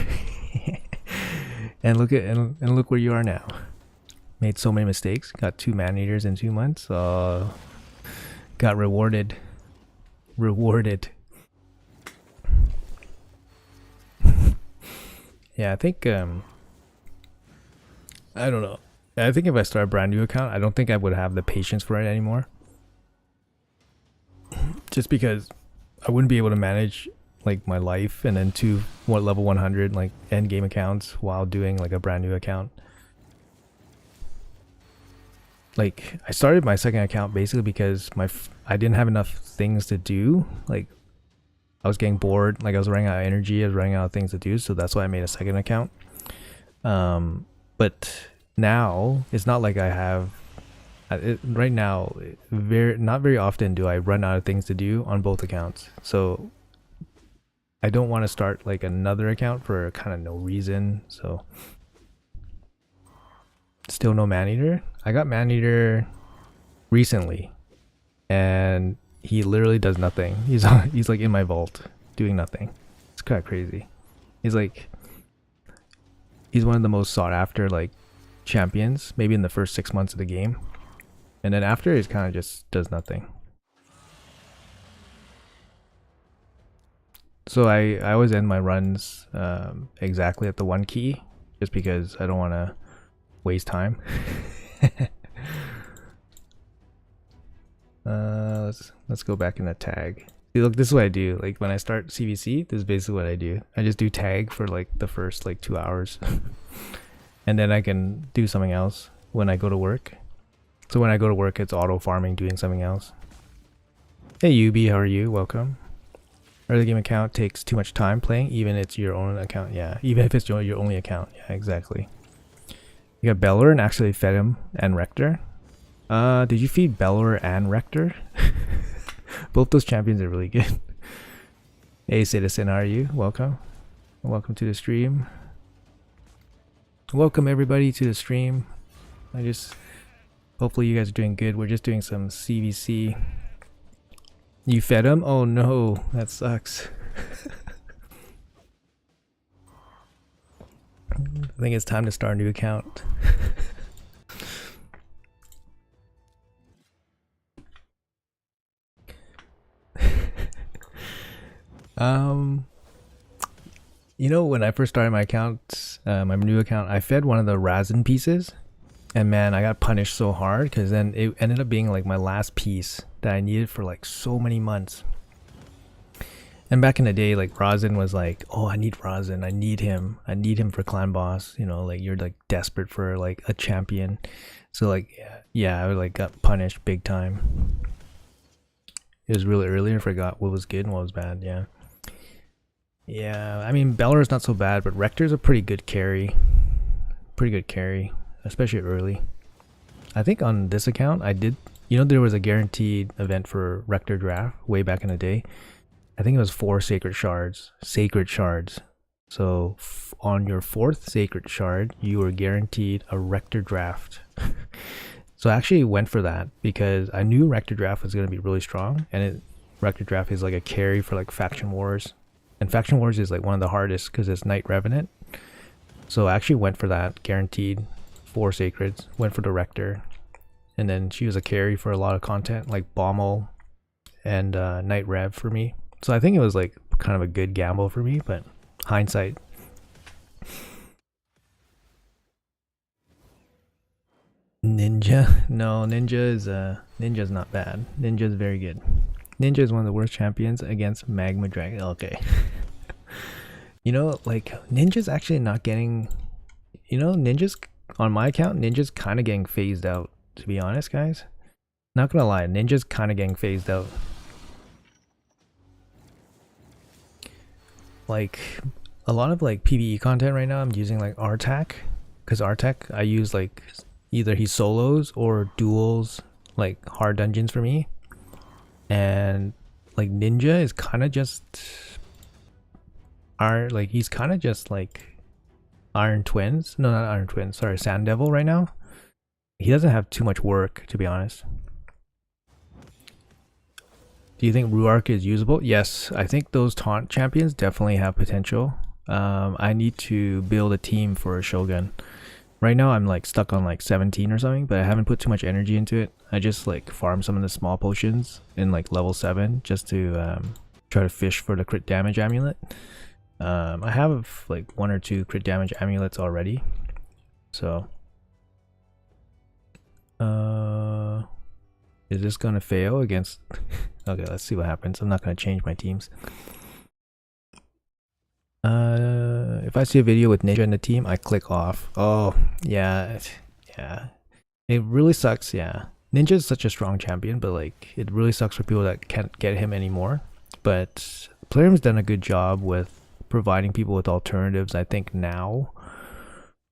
A: and look where you are now. Made so many mistakes. Got 2 man-eaters in 2 months. Got rewarded. Yeah, I think I don't know. I think if I start a brand new account, I don't think I would have the patience for it anymore. Just because I wouldn't be able to manage like my life and then level 100 like end game accounts while doing like a brand new account. Like I started my second account basically because I didn't have enough things to do. Like I was getting bored, like I was running out of energy, I was running out of things to do, so that's why I made a second account. But now it's not like I have right now, not very often do I run out of things to do on both accounts. So I don't want to start like another account for kind of no reason. So still no Maneater. I got Maneater recently, and he literally does nothing. He's like in my vault doing nothing. It's kind of crazy. He's one of the most sought after like champions, maybe in the first 6 months of the game, and then after it kind of just does nothing. So I always end my runs exactly at the 1 key, just because I don't want to waste time. Let's go back in the tag. See, look, this is what I do. Like when I start CVC, this is basically what I do. I just do tag for like the first like 2 hours, and then I can do something else when I go to work. So when I go to work, it's auto farming, doing something else. Hey Yubi, how are you? Welcome. Early game account takes too much time playing, even if it's your own account. Yeah, even if it's your only account. Yeah, exactly. You got Belor and actually fed him and Rector. Did you feed Belor and Rector? Both those champions are really good. Hey Citizen, how are you? Welcome. Welcome to the stream. Welcome everybody to the stream. Hopefully you guys are doing good. We're just doing some CVC. You fed him? Oh no, that sucks. I think it's time to start a new account. You know, when I first started my account, my new account, I fed one of the Razin pieces, and man, I got punished so hard because then it ended up being like my last piece that I needed for like so many months. And back in the day, like Razin was like, oh, I need Razin, I need him for clan boss. You know, like you're like desperate for like a champion. So like, yeah, I like got punished big time. It was really early. I forgot what was good and what was bad. Yeah, I mean, Beller's not so bad, but Rector's a pretty good carry. Especially early. I think on this account, I did, you know, there was a guaranteed event for Rector draft way back in the day. I think it was 4 sacred shards. So on your 4th sacred shard, you were guaranteed a Rector draft. So I actually went for that because I knew Rector draft was going to be really strong, and Rector draft is like a carry for like faction wars. And faction wars is like one of the hardest because it's Knight Revenant. So I actually went for that, guaranteed 4 sacreds, went for the Rector. And then she was a carry for a lot of content like Bommel and Knight Rev for me. So I think it was like kind of a good gamble for me, but hindsight. Ninja? No, Ninja's not bad. Ninja's very good. Ninja is one of the worst champions against Magma Dragon. Okay. You know, like Ninja's actually not getting, you know, Ninja's on my account, Ninja's kind of getting phased out, to be honest, guys. Not gonna lie, Ninja's kind of getting phased out. Like a lot of like PvE content right now, I'm using like Artak, because Artak I use like either he solos or duels, like hard dungeons for me. And like Ninja is kind of just he's kind of just like Iron Twins. No, not Iron Twins, sorry, Sand Devil right now. He doesn't have too much work, to be honest. Do you think Ruark is usable? Yes, I think those taunt champions definitely have potential. I need to build a team for a Shogun. Right now I'm like stuck on like 17 or something, but I haven't put too much energy into it. I just like farm some of the small potions in like level 7 just to try to fish for the crit damage amulet. I have like 1 or 2 crit damage amulets already. So is this gonna fail against okay, let's see what happens. I'm not gonna change my teams. If I see a video with Ninja in the team, I click off. Oh, yeah. It really sucks, yeah. Ninja is such a strong champion, but like, it really sucks for people that can't get him anymore. But Playroom's done a good job with providing people with alternatives. I think now,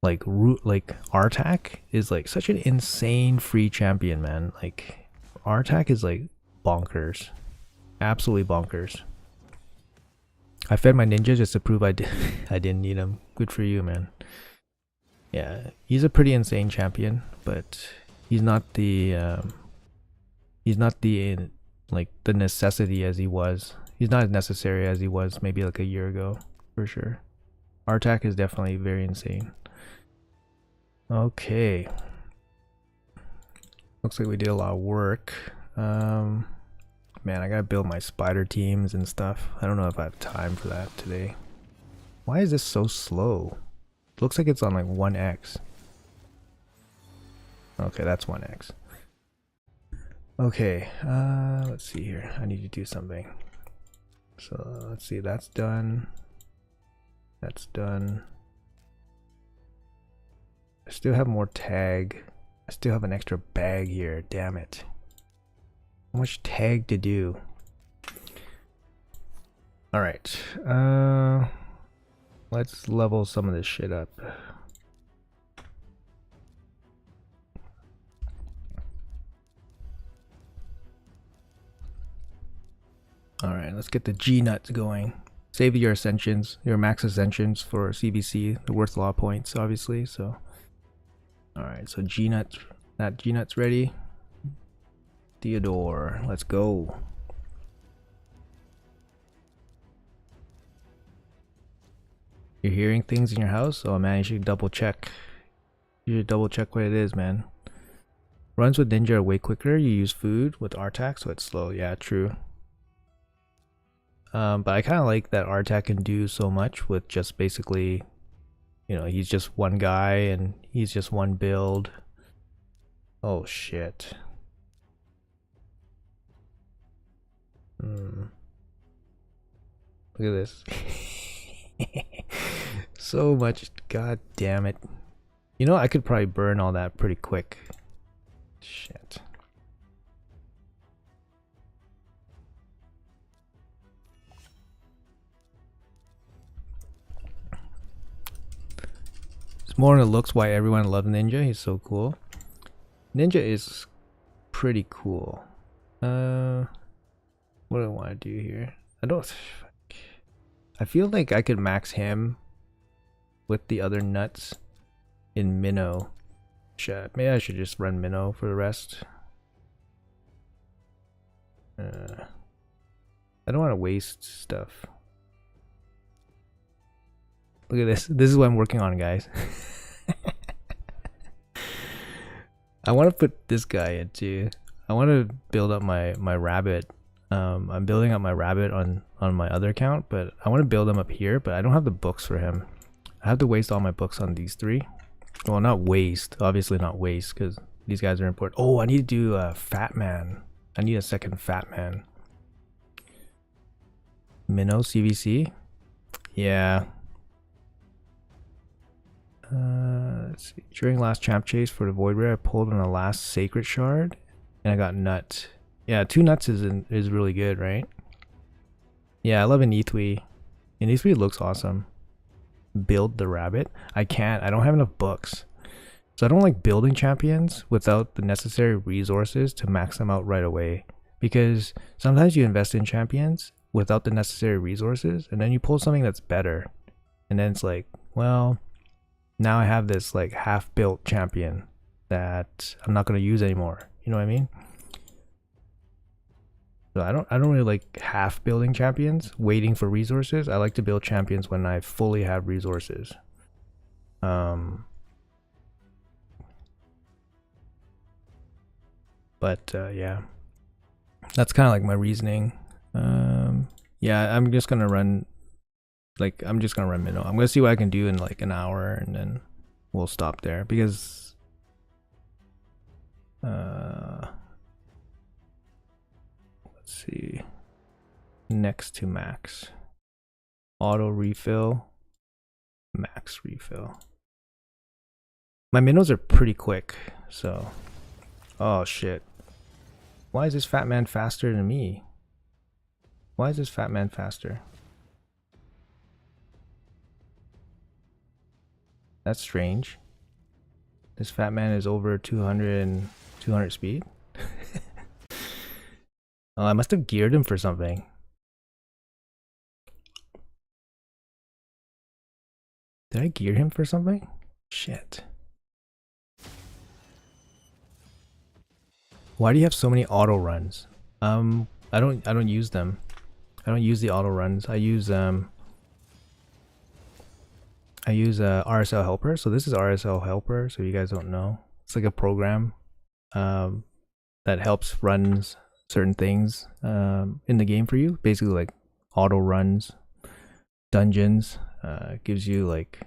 A: like Artak is like such an insane free champion, man. Like, Artak is like bonkers. Absolutely bonkers. I fed my ninja just to prove I didn't need him. Good for you, man. Yeah, he's a pretty insane champion, but he's not the like the necessity as he was. He's not as necessary as he was maybe like a year ago, for sure. Our attack is definitely very insane. Okay. Looks like we did a lot of work. Man, I gotta build my spider teams and stuff. I don't know if I have time for that today. Why is this so slow? It looks like it's on like 1x. Okay, that's 1x. Okay, let's see here. I need to do something. So let's see, that's done. That's done. I still have more tag. I still have an extra bag here, damn it. How much tag to do? Alright, let's level some of this shit up. Alright, let's get the Gnut going. Save your ascensions, your max ascensions for CBC. They're worth a lot of points, obviously, so. Alright, so Gnut, that Gnut's ready. Theodore, let's go. You're hearing things in your house? Oh man, you should double check. You should double check what it is, man. Runs with ninja are way quicker. You use food with R-Tac, so it's slow. Yeah, true. But I kind of like that R-Tac can do so much with just basically, you know, he's just one guy and he's just one build. Oh shit. Look at this. So much, god damn it. You know, I could probably burn all that pretty quick. Shit. It's more in the looks why everyone loves Ninja. He's so cool. Ninja is pretty cool. What do I want to do here? I feel like I could max him with the other nuts in Minnow. Maybe I should just run Minnow for the rest. I don't want to waste stuff. Look at this. This is what I'm working on, guys. I want to put this guy into. I want to build up my rabbit. I'm building up my rabbit on my other account, but I want to build him up here, but I don't have the books for him. I have to waste all my books on these three. Well, not waste. Obviously not waste, because these guys are important. Oh, I need to do a Fat Man. I need a second Fat Man. Minnow CVC? Yeah. Let's see. During last champ chase for the Void Rare, I pulled on the last Sacred Shard, and I got Nut. Yeah, 2 nuts is really good, right? Yeah, I love an E3. An E3 looks awesome. Build the rabbit. I can't. I don't have enough books. So I don't like building champions without the necessary resources to max them out right away. Because sometimes you invest in champions without the necessary resources, and then you pull something that's better. And then it's like, well, now I have this like half-built champion that I'm not going to use anymore. You know what I mean? So I don't really like half building champions, waiting for resources. I like to build champions when I fully have resources. Yeah, that's kind of like my reasoning. Yeah, I'm just gonna run. I'm just gonna run Minnow. I'm gonna see what I can do in like an hour, and then we'll stop there because. Let's see. Next to max. Auto refill. Max refill. My minnows are pretty quick, so. Oh shit. Why is this fat man faster than me? Why is this fat man faster? That's strange. This fat man is over 200 speed. Oh, I must have geared him for something. Did I gear him for something? Shit. Why do you have so many auto runs? I don't use them. I don't use the auto runs. I use RSL helper. So this is RSL helper. So you guys don't know, it's like a program that helps runs certain things in the game for you. Basically like auto runs, dungeons. Gives you like,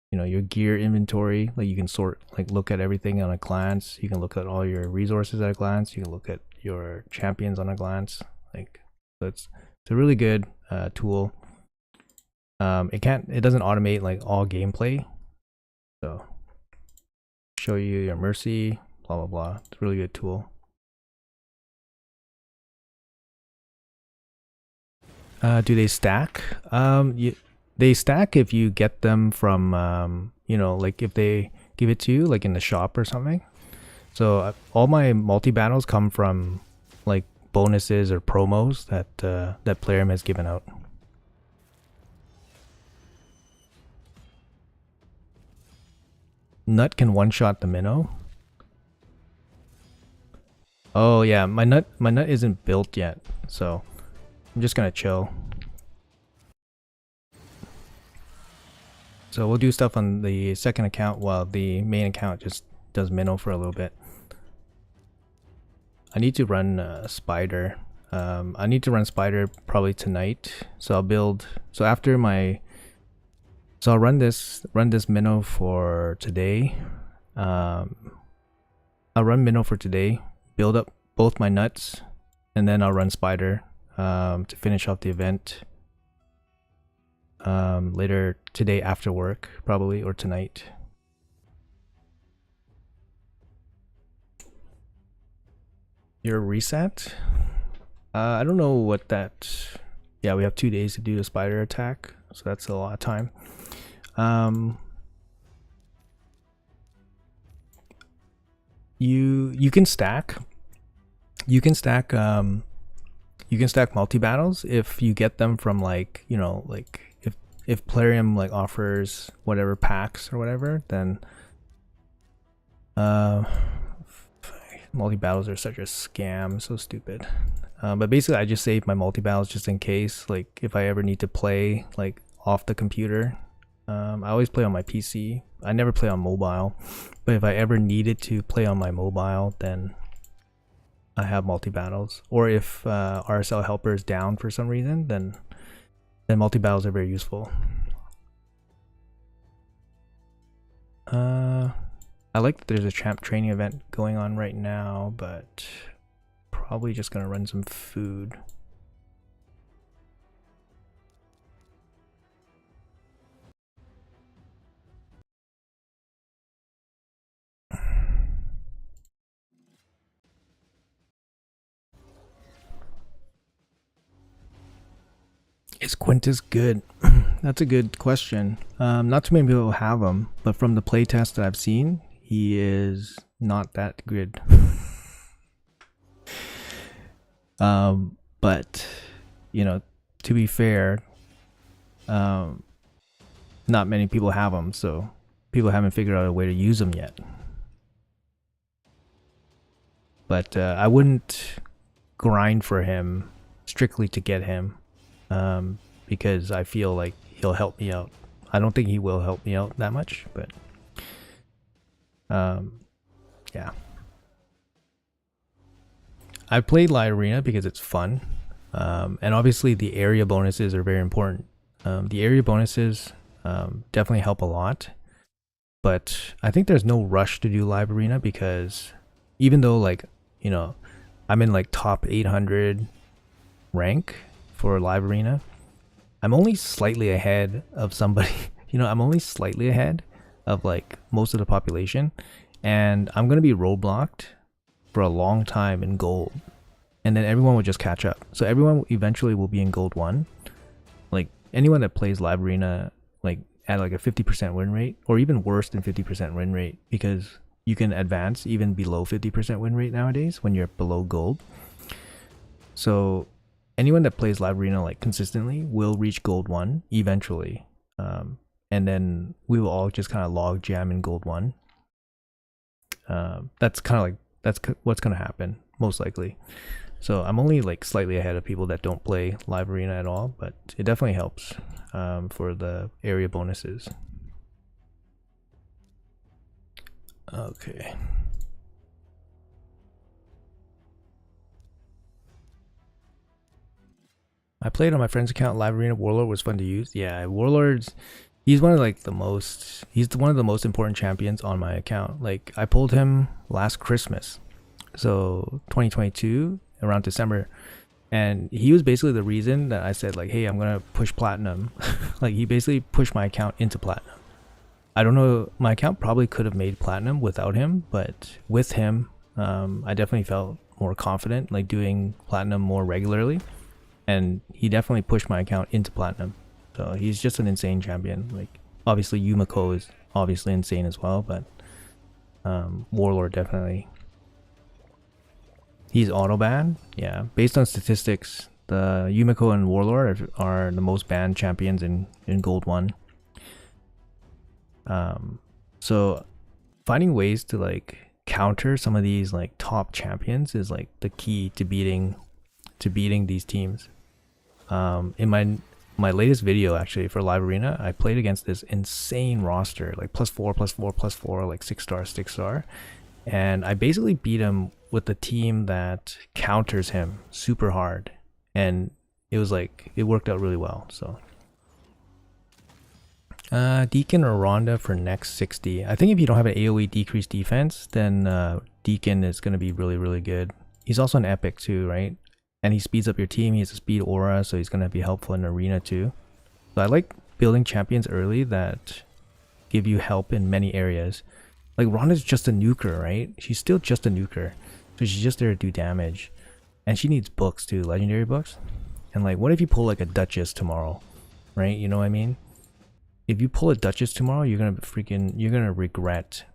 A: you know, your gear inventory. Like you can sort, like look at everything on a glance. You can look at all your resources at a glance. You can look at your champions on a glance. Like, so it's a really good tool. It doesn't automate like all gameplay. So show you your mercy, blah blah blah. It's a really good tool. Do they stack? They stack if you get them from you know, like if they give it to you like in the shop or something. So all my multi battles come from like bonuses or promos that that Plarium has given out. Nut can one-shot the minnow. Oh yeah, my nut isn't built yet, so I'm just gonna chill. So we'll do stuff on the second account while the main account just does minnow for a little bit. I need to run spider. I need to run spider probably tonight. So I'll build. So after my. So I'll run this minnow for today. I'll run minnow for today. Build up both my nuts, and then I'll run spider to finish off the event. Later today after work probably, or tonight. Your reset? I don't know what that. Yeah, we have 2 days to do the spider attack, so that's a lot of time. You can stack. You can stack multi battles if you get them from like, you know, like if Plarium like offers whatever packs or whatever, then multi battles are such a scam, so stupid. But basically I just save my multi battles just in case, like if I ever need to play like off the computer. I always play on my PC. I never play on mobile, but if I ever needed to play on my mobile, then I have multi battles. Or if RSL helper is down for some reason, then multi battles are very useful. I like that there's a champ training event going on right now, but probably just gonna run some food. Is Quintus good? That's a good question. Not too many people have him, but from the playtest that I've seen, he is not that good. But you know, to be fair, not many people have him, so people haven't figured out a way to use him yet. But I wouldn't grind for him strictly to get him. Because I feel like he'll help me out. I don't think he will help me out that much, but yeah. I played Live Arena because it's fun, and obviously the area bonuses are very important. The area bonuses definitely help a lot, but I think there's no rush to do Live Arena because even though, like, you know, I'm in like top 800 rank for Live Arena, I'm only slightly ahead of somebody. You know, I'm only slightly ahead of like most of the population, and I'm gonna be roadblocked for a long time in gold, and then everyone will just catch up. So everyone eventually will be in gold 1. Like anyone that plays Live Arena like at like a 50% win rate, or even worse than 50% win rate, because you can advance even below 50% win rate nowadays when you're below gold. So anyone that plays Live Arena like consistently will reach gold 1 eventually, and then we will all just kind of log jam in gold 1. That's kind of like what's gonna happen most likely. So I'm only like slightly ahead of people that don't play live arena at all, but it definitely helps for the area bonuses. Okay. I played on my friend's account. Live arena Warlord was fun to use. Yeah, Warlord's he's one of like the most one of the most important champions on my account. Like I pulled him last Christmas, so 2022 around December, and he was basically the reason that I said like, hey, I'm gonna push platinum. Like he basically pushed my account into platinum. I don't know, my account probably could have made platinum without him, but with him, I definitely felt more confident like doing platinum more regularly, and he definitely pushed my account into platinum. So he's just an insane champion. Like obviously Yumiko is obviously insane as well, but Warlord definitely. He's auto banned. Yeah, based on statistics, the Yumiko and Warlord are the most banned champions in gold 1. So finding ways to like counter some of these like top champions is like the key to beating these teams. In my latest video actually for live arena, I played against this insane roster, like +4 +4 +4, like 6-star 6-star, and I basically beat him with the team that counters him super hard, and it was like it worked out really well. So Deacon or Rhonda for next 60. I think if you don't have an AoE decreased defense, then Deacon is going to be really good. He's also an epic too, right? And he speeds up your team. He has a speed aura, so he's going to be helpful in arena too. So I like building champions early that give you help in many areas. Like Rhonda's just a nuker, right? She's still just a nuker, so she's just there to do damage, and she needs books too, legendary books. And like, what if you pull like a Duchess tomorrow, right? You know what I mean? If you pull a Duchess tomorrow, you're gonna regret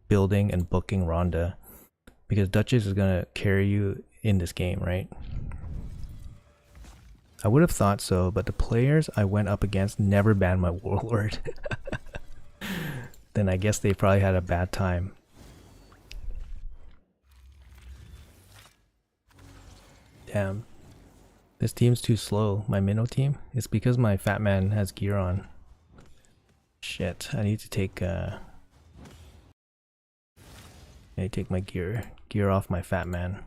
A: building and booking Rhonda, because Duchess is gonna carry you in this game, right? I would have thought so, but the players I went up against never banned my Warlord. Then I guess they probably had a bad time. Damn. This team's too slow. My minnow team? It's because my fat man has gear on. Shit, I need to take my gear off my fat man.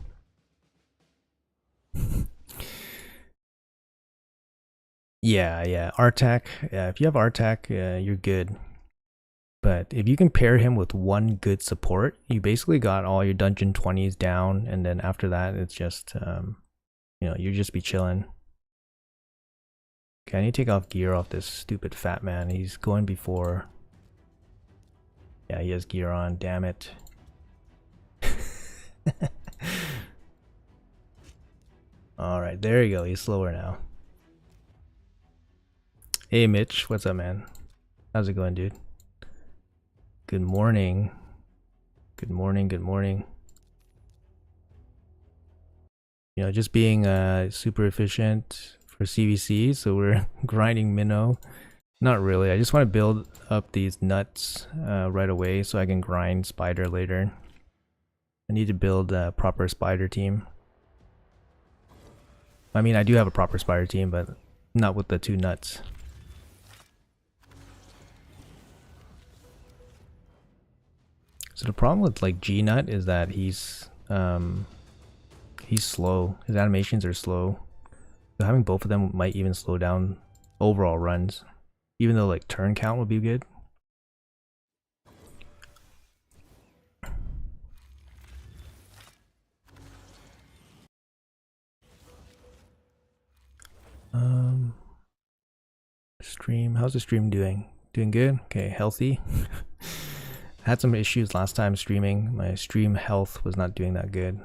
A: Yeah, Artak. Yeah, if you have Artak, you're good. But if you can pair him with one good support, you basically got all your dungeon 20s down, and then after that, it's just you know, you just be chilling. Okay, I need to take off gear off this stupid fat man. He's going before. Yeah, he has gear on. Damn it. Alright, there you go. He's slower now. Hey Mitch, what's up, man? How's it going, dude? Good morning. Good morning, good morning. You know, just being super efficient for CVC, so we're grinding minnow. Not really, I just want to build up these nuts right away so I can grind spider later. I need to build a proper spider team. I mean, I do have a proper spider team, but not with the 2 nuts. So the problem with like Gnut is that he's slow. His animations are slow. So having both of them might even slow down overall runs, even though like turn count would be good. Stream, how's the stream doing? Doing good? Okay, healthy. I had some issues last time streaming. My stream health was not doing that good.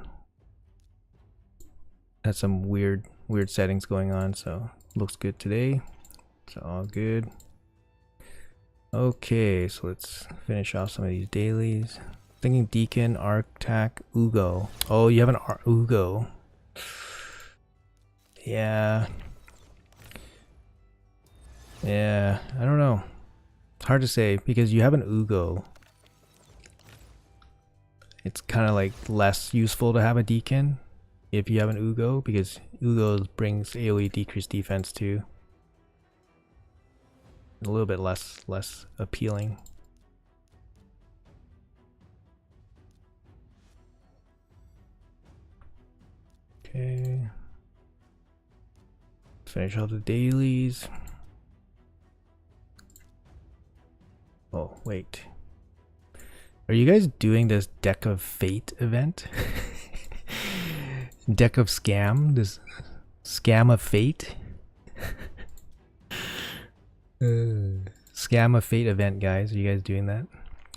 A: Had some weird settings going on, so looks good today. It's all good. Okay, so let's finish off some of these dailies. Thinking Deacon, Arctac, Ugo. Oh, you have an Ugo. Yeah. Yeah, I don't know. It's hard to say because you have an Ugo. It's kind of like less useful to have a Deacon if you have an Ugo, because Ugo brings AoE decreased defense too. A little bit less appealing. Okay. Finish all the dailies. Oh, wait. Are you guys doing this Deck of Fate event? Deck of Scam? This Scam of Fate? Scam of Fate event, guys. Are you guys doing that?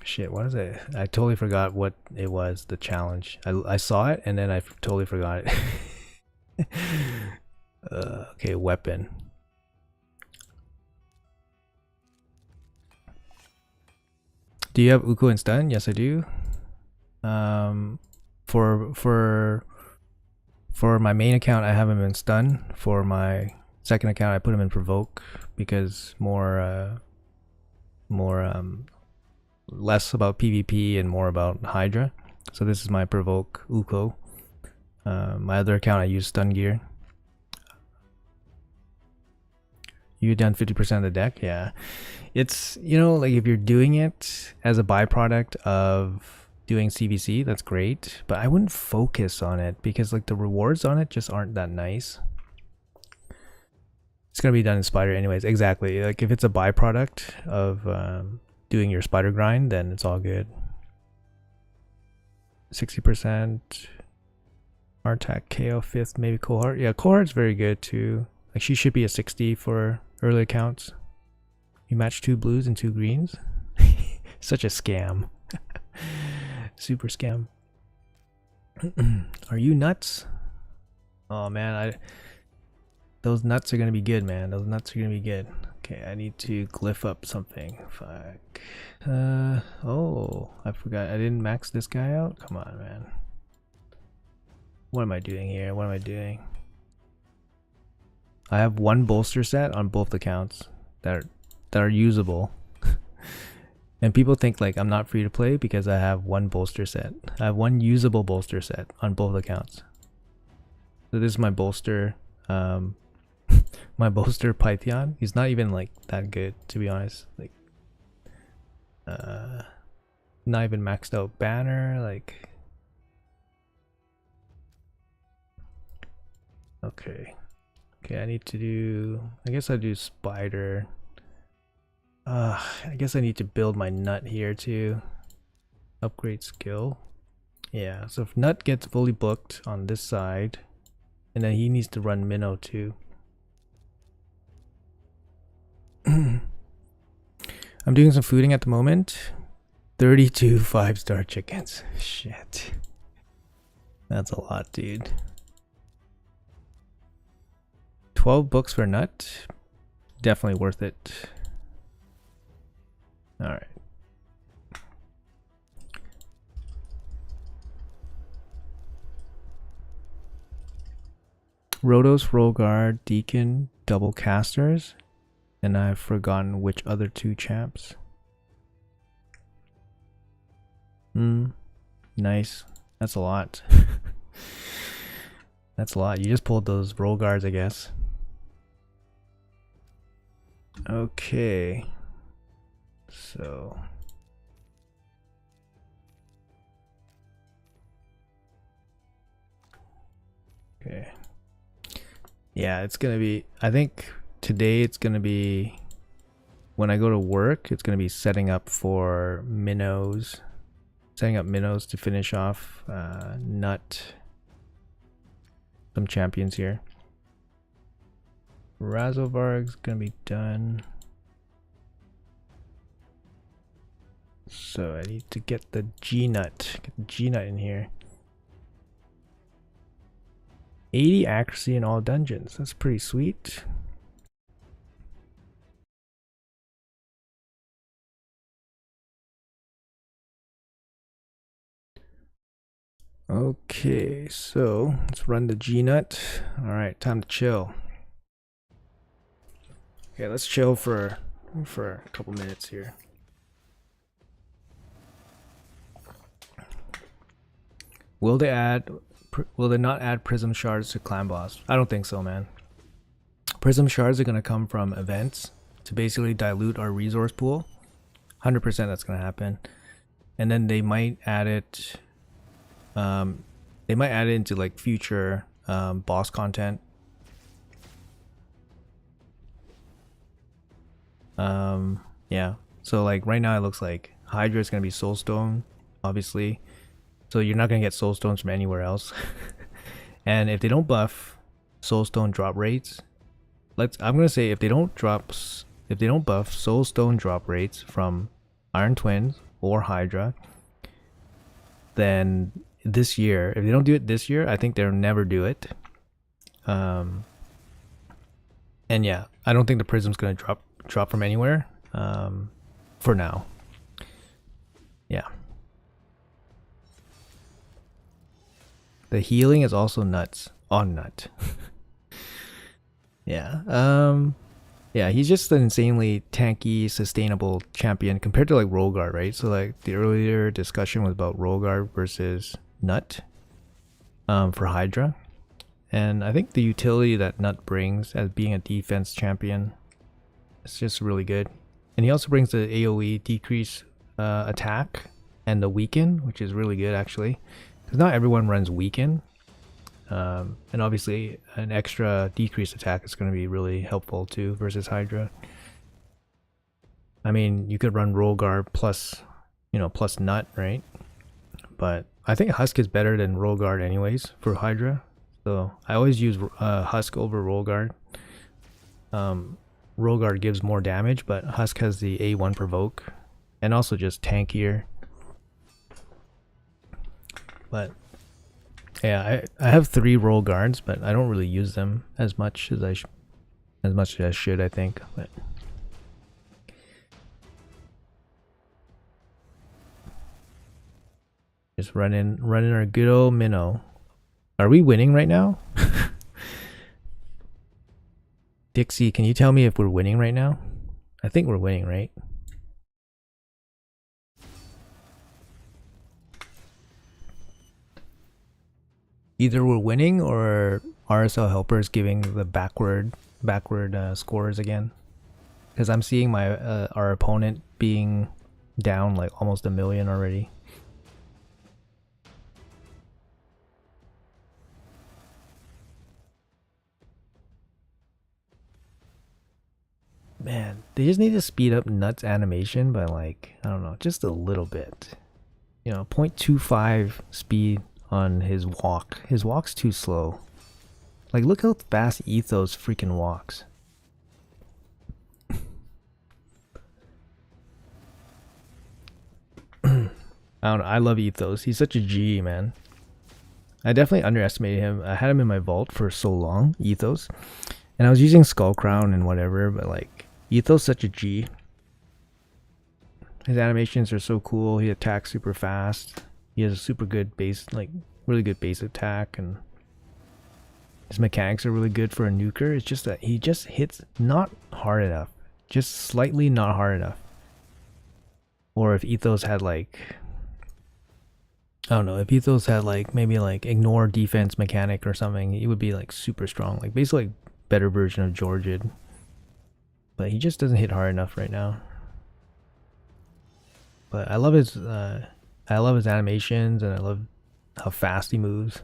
A: Shit, what is it? I totally forgot what it was, the challenge. I saw it and then I totally forgot it. Okay, weapon. Do you have Uko and stun? Yes, I do. For my main account, I have him in stun. For my second account, I put him in provoke because less about PvP and more about Hydra. So this is my provoke Uko. My other account, I use stun gear. You done 50% of the deck? Yeah. It's, you know, like if you're doing it as a byproduct of doing CVC, that's great. But I wouldn't focus on it because like the rewards on it just aren't that nice. It's going to be done in Spider anyways. Exactly. Like if it's a byproduct of doing your Spider grind, then it's all good. 60%. Artak, KO 5th, maybe Cohort. Yeah, Cohort's very good too. Like she should be a 60 for early accounts. You match 2 blues and 2 greens. Such a scam. Super scam. Are you nuts? Oh man, those nuts are gonna be good, man. Those nuts are gonna be good. Okay, I need to glyph up something. Fuck. Oh, I forgot. I didn't max this guy out. Come on, man. What am I doing here? What am I doing? I have 1 bolster set on both accounts that are usable. And people think like I'm not free to play because I have 1 bolster set. I have 1 usable bolster set on both accounts. So this is my bolster, my bolster Python. He's not even like that good, to be honest. Like, not even maxed out banner. Like, okay. Okay, I need to do, I guess I'll do spider. I guess I need to build my nut here too. Upgrade skill. Yeah, so if nut gets fully booked on this side, and then he needs to run minnow too. I'm doing some fooding at the moment. 32 5-star chickens. Shit. That's a lot, dude. 12 books for nut. Definitely worth it. Alright. Rhodos, Rollguard, Deacon, double casters. And I've forgotten which other 2 champs. Nice. That's a lot. That's a lot. You just pulled those roll guards, I guess. Okay. So. Okay. Yeah, it's gonna be, I think today it's gonna be, when I go to work, it's gonna be setting up for minnows. Setting up minnows to finish off nut. Some champions here. Razovarg's gonna be done. So I need to get the Gnut. Get the Gnut in here. 80 accuracy in all dungeons. That's pretty sweet. Okay, so let's run the Gnut. Alright, time to chill. Okay, let's chill for for a couple minutes here. Will they not add prism shards to clan boss? I don't think so, man. Prism shards are gonna come from events to basically dilute our resource pool. 100% that's gonna happen. And then they might add it into like future boss content. Yeah, so like right now it looks like Hydra is gonna be soulstone, obviously, so you're not gonna get soulstones from anywhere else. And if they don't buff soulstone drop rates, I'm gonna say if they don't buff soulstone drop rates from Iron Twins or Hydra, then this year, if they don't do it this year, I think they'll never do it. And yeah, I don't think the prism's gonna drop from anywhere for now. Yeah, the healing is also nuts on Nut. Yeah, yeah, he's just an insanely tanky, sustainable champion compared to like Rollguard, right? So like the earlier discussion was about Rollguard versus Nut for Hydra, and I think the utility that Nut brings as being a defense champion, it's just really good. And he also brings the AoE decrease attack and the weaken, which is really good actually, because not everyone runs weaken. And obviously an extra decrease attack is going to be really helpful too versus Hydra. I mean, you could run Rollguard plus, plus Nut, right? But I think Husk is better than Rollguard anyways for Hydra. So I always use Husk over Rollguard. Rollguard gives more damage, but Husk has the A1 provoke and also just tankier. But yeah, I have 3 Rollguards, but I don't really use them as much as I should, I think. But just running our good old minnow. Are we winning right now? Dixie, can you tell me if we're winning right now? I think we're winning, right? Either we're winning or RSL Helper is giving the backward scores again. Because I'm seeing our opponent being down like almost 1 million already. Man, they just need to speed up Nut's animation by like, I don't know, just a little bit. 0.25 speed on his walk. His walk's too slow. Like, look how fast Ethos freaking walks. I don't know, I love Ethos. He's such a G, man. I definitely underestimated him. I had him in my vault for so long, Ethos. And I was using Skull Crown and whatever, but like, Ethos such a G. His animations are so cool. He attacks super fast. He has a super good base, like really good base attack, and his mechanics are really good for a nuker. It's just that he just hits not hard enough, just slightly not hard enough. Or if Ethos had like, I don't know, if Ethos had like maybe like ignore defense mechanic or something, he would be like super strong, like basically like better version of Georgid. But he just doesn't hit hard enough right now. But I love his animations, and I love how fast he moves.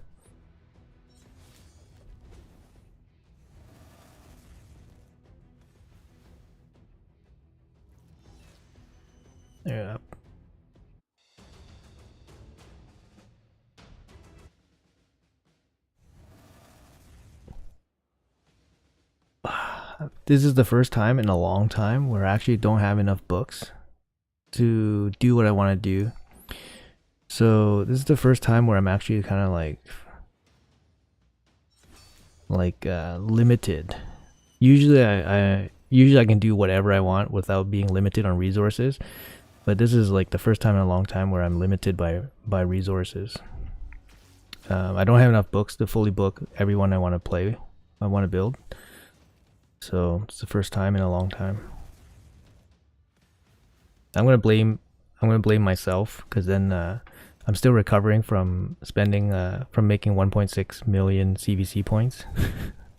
A: Yeah. This is the first time in a long time where I actually don't have enough books to do what I want to do. So this is the first time where I'm actually kind of like limited. Usually I can do whatever I want without being limited on resources, but this is like the first time in a long time where I'm limited by resources. I don't have enough books to fully book everyone I want to build. So it's the first time in a long time. I'm gonna blame myself, because then I'm still recovering from spending from making 1.6 million CVC points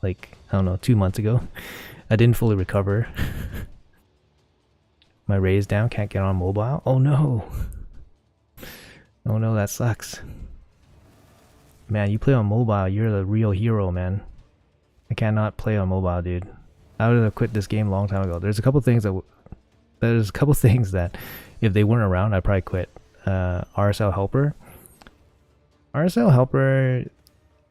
A: like, I don't know, 2 months ago. I didn't fully recover. My raise down, can't get on mobile. Oh no. Oh no, that sucks. Man, you play on mobile, you're the real hero, man. I cannot play on mobile, dude. I would have quit this game a long time ago. There's a couple things that if they weren't around, I'd probably quit. RSL Helper. RSL Helper,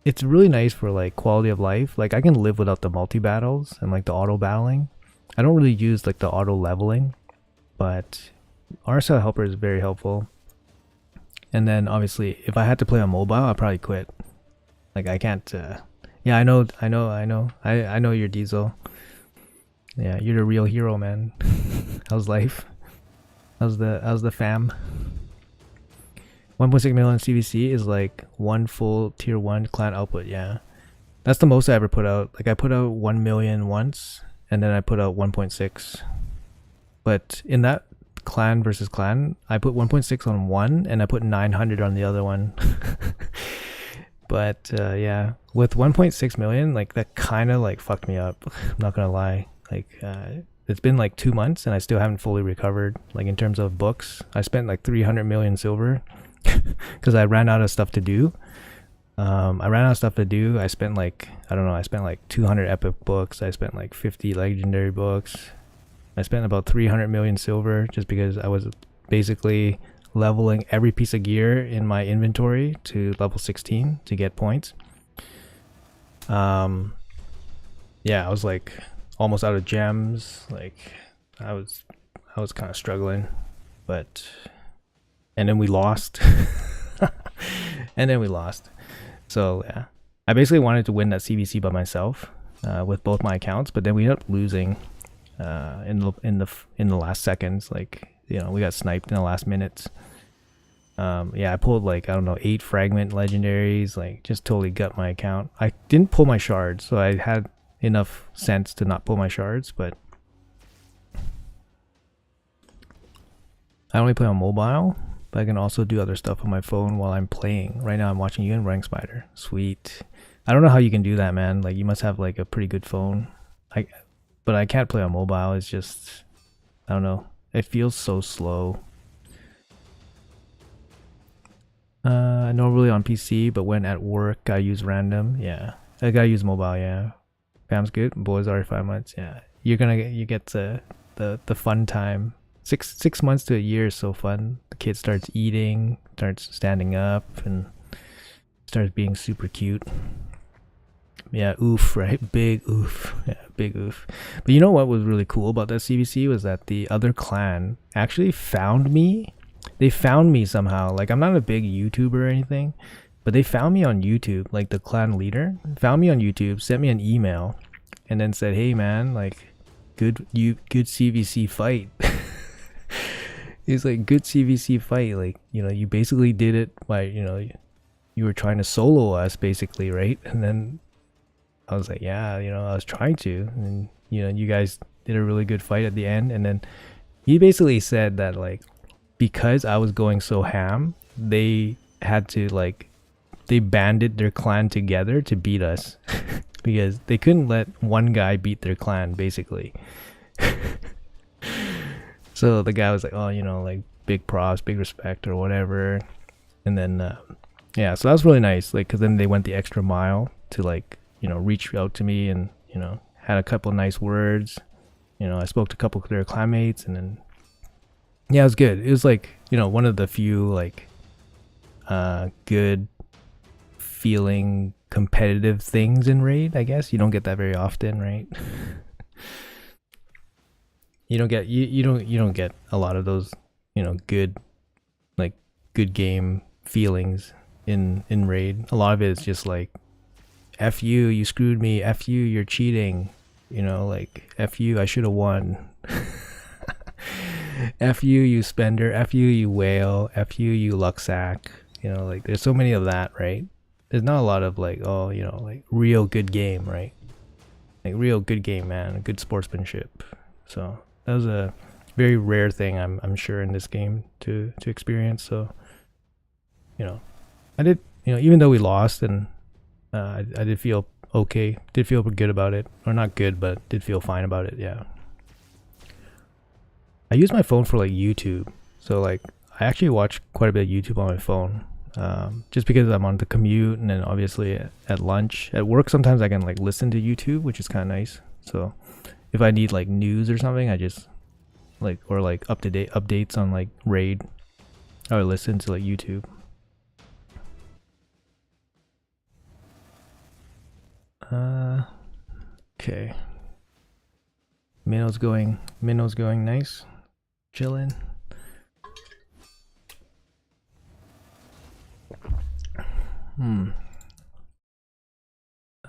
A: it's really nice for like quality of life. Like, I can live without the multi battles and like the auto battling. I don't really use like the auto leveling, but RSL Helper is very helpful. And then obviously, if I had to play on mobile, I'd probably quit. Like, I can't. Yeah, I know you're Diesel. Yeah, you're the real hero, man. How's life? How's the fam? 1.6 million CVC is like one full tier 1 clan output. Yeah, that's the most I ever put out. Like, I put out 1 million once, and then I put out 1.6. But in that clan versus clan, I put 1.6 on one, and I put 900 on the other one. But yeah, with 1.6 million, like, that kind of like fucked me up. I'm not gonna lie. Like, it's been like 2 months, and I still haven't fully recovered. Like, in terms of books, I spent like 300 million silver because I ran out of stuff to do. I spent like, I don't know, I spent like 200 epic books. I spent like 50 legendary books. I spent about 300 million silver just because I was basically leveling every piece of gear in my inventory to level 16 to get points. Yeah, I was like almost out of gems. Like, I was kind of struggling, but and then we lost. So yeah, I basically wanted to win that CVC by myself with both my accounts, but then we ended up losing in the last seconds. Like, you know, we got sniped in the last minutes. Yeah, I pulled like, I don't know, 8 fragment legendaries, like, just totally gut my account. I didn't pull my shards, so I had enough sense to not pull my shards, but I only play on mobile, but I can also do other stuff on my phone while I'm playing. Right now I'm watching you in Rank Spider. Sweet. I don't know how you can do that, man. Like, you must have like a pretty good phone. But I can't play on mobile. It's just, I don't know. It feels so slow. Normally on PC, but when at work I use random. Yeah, I gotta use mobile. Yeah, Fam's good. Boys already 5 months. Yeah, you get the fun time. Six months to a year is so fun. The kid starts eating, starts standing up, and starts being super cute. Yeah, oof, right? Big oof. Yeah, big oof. But you know what was really cool about that CVC was that the other clan actually found me. They found me somehow. Like, I'm not a big YouTuber or anything, but they found me on YouTube. Like, the clan leader found me on YouTube, sent me an email, and then said, "Hey man, like, good CVC fight." He's like, "Good CVC fight. Like, you know, you basically did it by, you know, you were trying to solo us basically, right?" And then I was like, "Yeah, you know, I was trying to." And, you know, you guys did a really good fight at the end. And then he basically said that, like, because I was going so ham, they had to, like, they banded their clan together to beat us because they couldn't let one guy beat their clan, basically. So the guy was like, "Oh, you know, like, big props, big respect," or whatever. And then, yeah, so that was really nice. Like, because then they went the extra mile to, like, you know, reach out to me and, you know, had a couple nice words. You know, I spoke to a couple of their clanmates, and then, yeah, it was good. It was like, you know, one of the few, like, good feeling competitive things in Raid, I guess. You don't get that very often, right? You don't get a lot of those, you know, good, like, good game feelings in Raid. A lot of it is just like, F you, you screwed me, F you, you're cheating, you know, like, F you, I should have won. F you, you spender, F you, you whale, F you, you luck sack. You know, like, there's so many of that, right? There's not a lot of, like, oh, you know, like, real good game, right? Like, real good game, man, good sportsmanship. So that was a very rare thing, I'm sure, in this game to experience. So, you know, I did, you know, even though we lost, and I did feel okay, did feel good about it, or not good, but did feel fine about it. Yeah. I use my phone for like YouTube, so like I actually watch quite a bit of YouTube on my phone, just because I'm on the commute, and then obviously at lunch, at work sometimes I can like listen to YouTube, which is kind of nice. So if I need like news or something, I just like, or like up to date updates on like Raid, I would listen to like YouTube. Okay. Minnow's going nice. Chilling. Where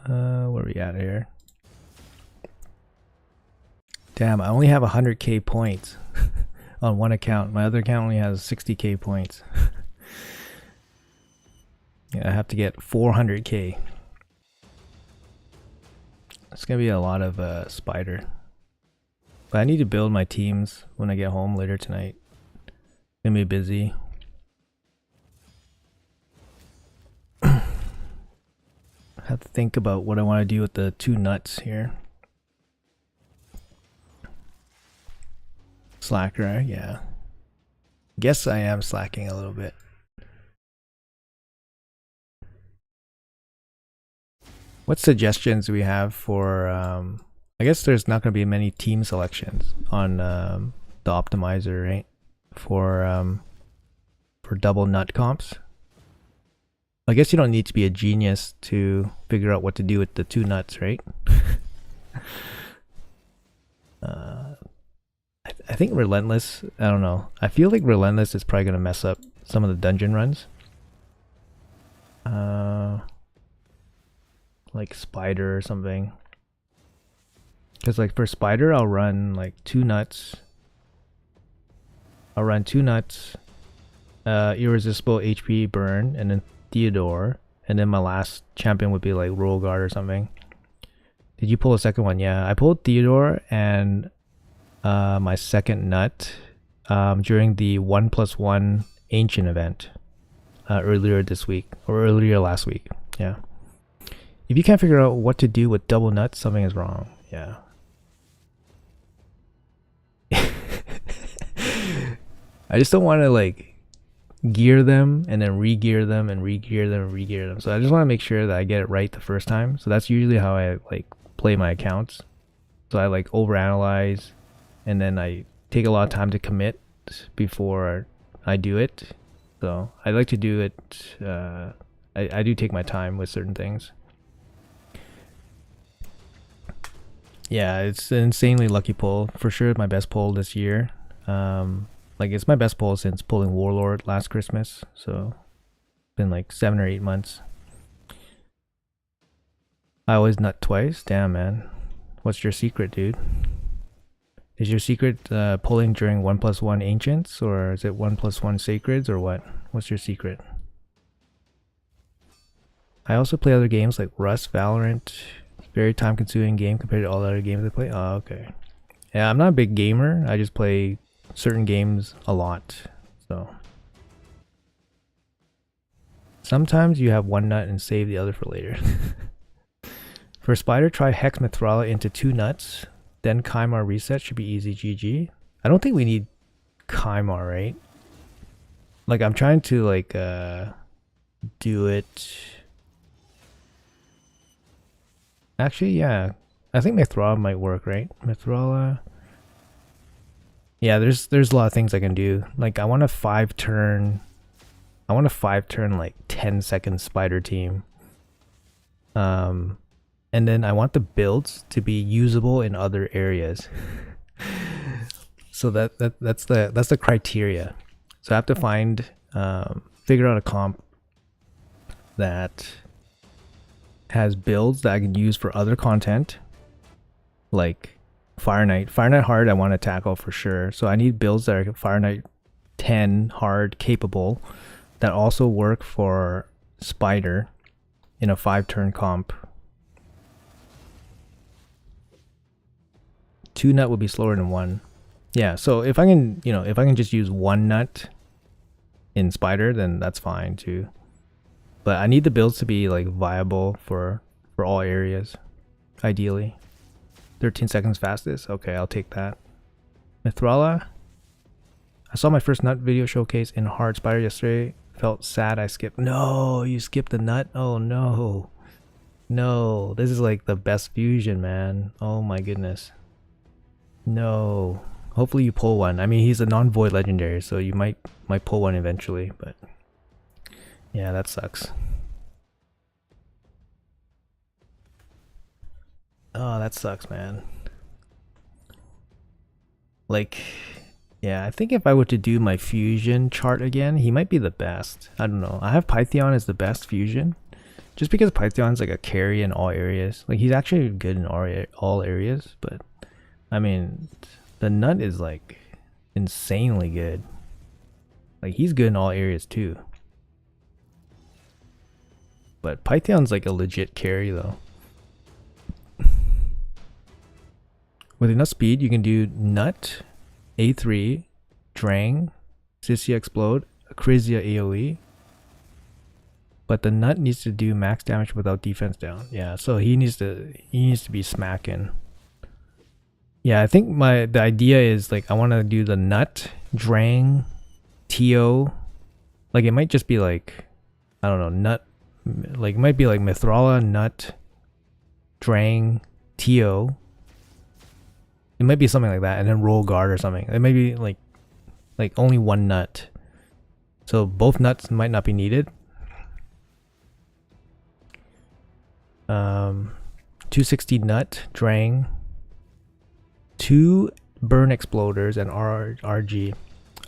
A: are we at here? Damn, I only have 100k points on one account. My other account only has 60k points. Yeah, I have to get 400k. It's gonna be a lot of spider. But I need to build my teams when I get home later tonight. Gonna be busy. I have to think about what I want to do with the 2 nuts here. Slacker, yeah. Guess I am slacking a little bit. What suggestions do we have for I guess there's not going to be many team selections on the optimizer, right? For double nut comps. I guess you don't need to be a genius to figure out what to do with the 2 nuts, right? I think Relentless, I don't know. I feel like Relentless is probably going to mess up some of the dungeon runs. Like Spider or something. Because like for Spider, I'll run like 2 nuts. I'll run 2 nuts, irresistible HP burn, and then Theodore, and then my last champion would be like Royal Guard or something. Did you pull a second one? Yeah, I pulled Theodore and my second nut during the 1+1 Ancient event earlier this week, or earlier last week. Yeah. If you can't figure out what to do with double nuts, something is wrong. Yeah. I just don't want to like gear them and then re-gear them and re-gear them and re-gear them. So I just want to make sure that I get it right the first time. So that's usually how I like play my accounts. So I like overanalyze, and then I take a lot of time to commit before I do it. So I like to do it. I do take my time with certain things. Yeah, it's an insanely lucky pull. For sure, my best pull this year. Like it's my best pull since pulling Warlord last Christmas. So it's been like 7 or 8 months. I always nut twice. Damn, man. What's your secret, dude? Is your secret pulling during 1+1 Ancients, or is it 1+1 Sacreds, or what? What's your secret? I also play other games like Rust, Valorant. Very time consuming game compared to all the other games I play. Oh, okay. Yeah, I'm not a big gamer. I just play certain games a lot. So sometimes you have one nut and save the other for later. For Spider, try Hex Mithrala into 2 nuts. Then Kymar reset should be easy. GG. I don't think we need Kymar, right? Like I'm trying to like do it. Actually, yeah. I think Mithrala might work, right? Mithrala. Yeah, there's a lot of things I can do. Like I want a 5-turn like 10-second Spider team. And then I want the builds to be usable in other areas. So that's the criteria. So I have to find figure out a comp that has builds that I can use for other content, like Fire Knight. Fire Knight hard I want to tackle for sure. So I need builds that are Fire Knight 10 hard capable that also work for Spider in a 5-turn comp. 2 nut would be slower than 1. Yeah, so if I can, if I can just use one nut in spider, then that's fine too. But I need the builds to be like viable for all areas, ideally. 13 seconds fastest. Okay, I'll take that. Mithrala. I saw my first nut video showcase in hard spider yesterday. Felt sad I skipped. No, you skipped the nut? Oh no. No, this is like the best fusion, man. Oh my goodness. No. Hopefully you pull one. I mean, he's a non-void legendary, so you might pull one eventually, but yeah, that sucks. Oh, that sucks, man. Like, yeah, I think if I were to do my fusion chart again, he might be the best. I don't know. I have Pytheon as the best fusion, just because Python's like a carry in all areas. Like, he's actually good in all areas, but I mean, the nut is like insanely good. Like, he's good in all areas too. But Python's like a legit carry though. With enough speed, you can do Nut, A3, Drang, Sissy Explode, Acrizia AoE. But the Nut needs to do max damage without defense down. Yeah, so he needs to be smacking. Yeah, I think the idea is like I want to do the Nut, Drang, Tio. Like it might just be like, I don't know, Nut. Like it might be like Mithrala, Nut, Drang, Tio. It might be something like that, and then roll guard or something. It may be like only one nut, so both nuts might not be needed. 260 nut, Drang, 2 burn exploders, and RG.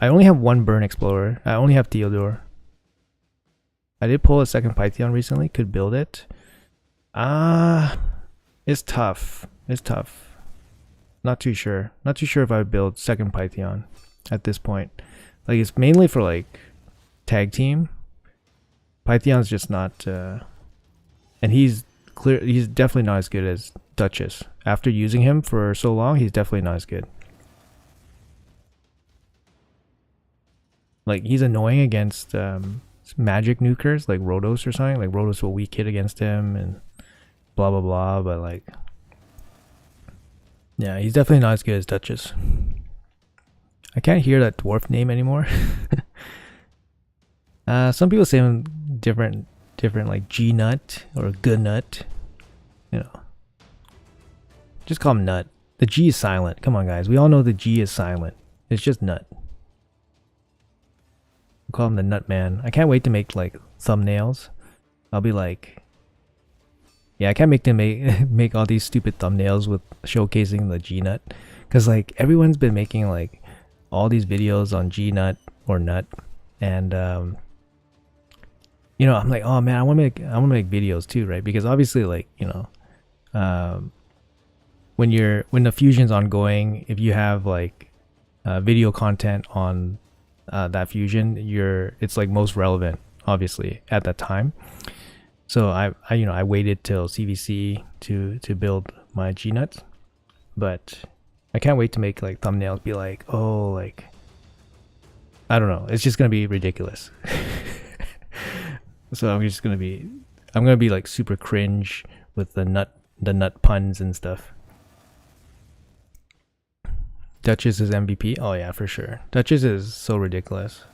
A: I only have 1 burn exploder. I only have Theodore. I did pull a second Python recently. Could build it. It's tough. It's tough. Not too sure. Not too sure if I would build second Python at this point. Like it's mainly for like tag team. Python's just not and he's definitely not as good as Duchess. After using him for so long, he's definitely not as good. Like he's annoying against magic nukers like Rotos or something. Like Rotos will weak hit against him and blah blah blah, but like yeah, he's definitely not as good as Duchess. I can't hear that dwarf name anymore. Some people say him different like Gnut or Gnut. You know. Just call him Nut. The G is silent. Come on guys. We all know the G is silent. It's just Nut. We'll call him the Nut Man. I can't wait to make like thumbnails. I'll be like, yeah, I can't make them make all these stupid thumbnails with showcasing the Gnut, because like everyone's been making like all these videos on Gnut or Nut, and you know, I'm like, oh man, I want to make videos too, right? Because obviously, like, you know, when the fusion's ongoing, if you have like video content on that fusion, it's like most relevant, obviously, at that time. So I waited till CVC to build my Gnut, but I can't wait to make like thumbnails be like, oh, like I don't know, it's just gonna be ridiculous. So I'm gonna be like super cringe with the nut puns and stuff. Duchess is MVP. Oh yeah, for sure. Duchess is so ridiculous.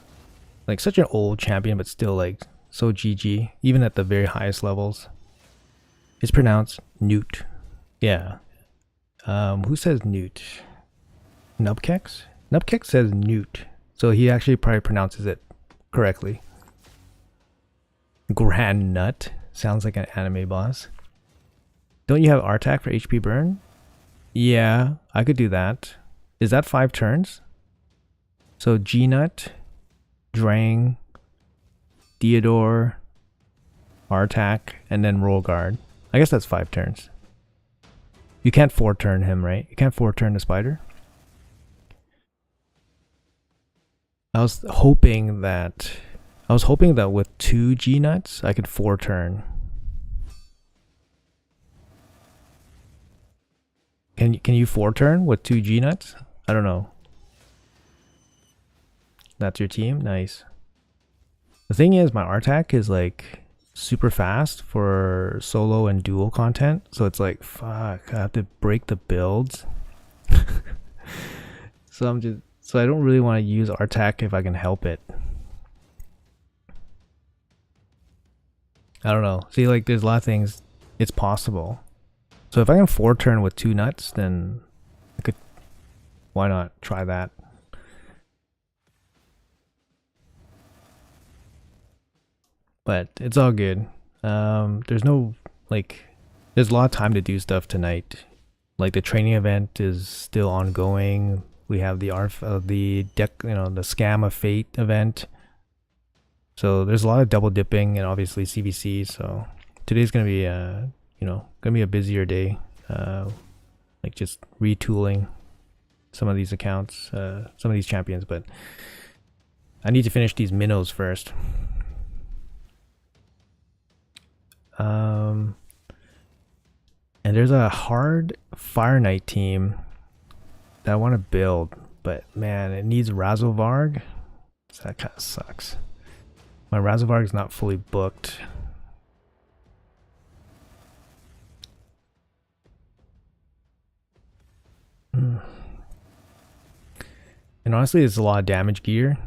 A: Like such an old champion, but still like so GG, even at the very highest levels. It's pronounced Gnut. Yeah. Who says Gnut? Nubkex? Nubkex says Gnut. So he actually probably pronounces it correctly. Grand Nut. Sounds like an anime boss. Don't you have R-Tac for HP burn? Yeah, I could do that. Is that 5 turns? So Gnut, Drang, Theodore, R-Tac, and then roll guard. I guess that's 5 turns. You can't 4-turn him, right? You can't 4-turn the spider. I was hoping that with 2 Gnuts I could 4-turn. Can you 4-turn with 2 Gnuts? I don't know. That's your team? Nice. The thing is, my Artac is like super fast for solo and duo content. So it's like, fuck, I have to break the builds. So I don't really want to use Artac if I can help it. I don't know. See, like, there's a lot of things. It's possible. So if I can 4-turn with 2 nuts, then I could. Why not try that? But it's all good. There's no like. There's a lot of time to do stuff tonight. Like the training event is still ongoing. We have the the Scam of Fate event. So there's a lot of double dipping and obviously CVC. So today's gonna be gonna be a busier day. Like just retooling some of these accounts, some of these champions. But I need to finish these minnows first. And there's a hard Fire Knight team that I want to build, but man, it needs Razovarg. So that kind of sucks. My Razovarg is not fully booked. And honestly, it's a lot of damage gear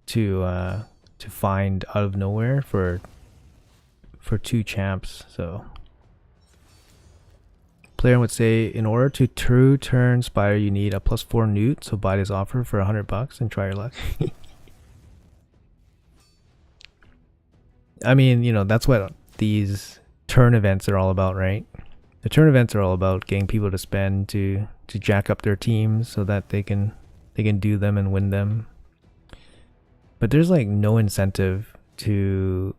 A: to find out of nowhere for 2 champs. So player would say, in order to true turn Spider, you need a +4 Gnut. So buy this offer for $100 and try your luck. I mean, that's what these turn events are all about, right? The turn events are all about getting people to spend to jack up their teams so that they can do them and win them. But there's like no incentive to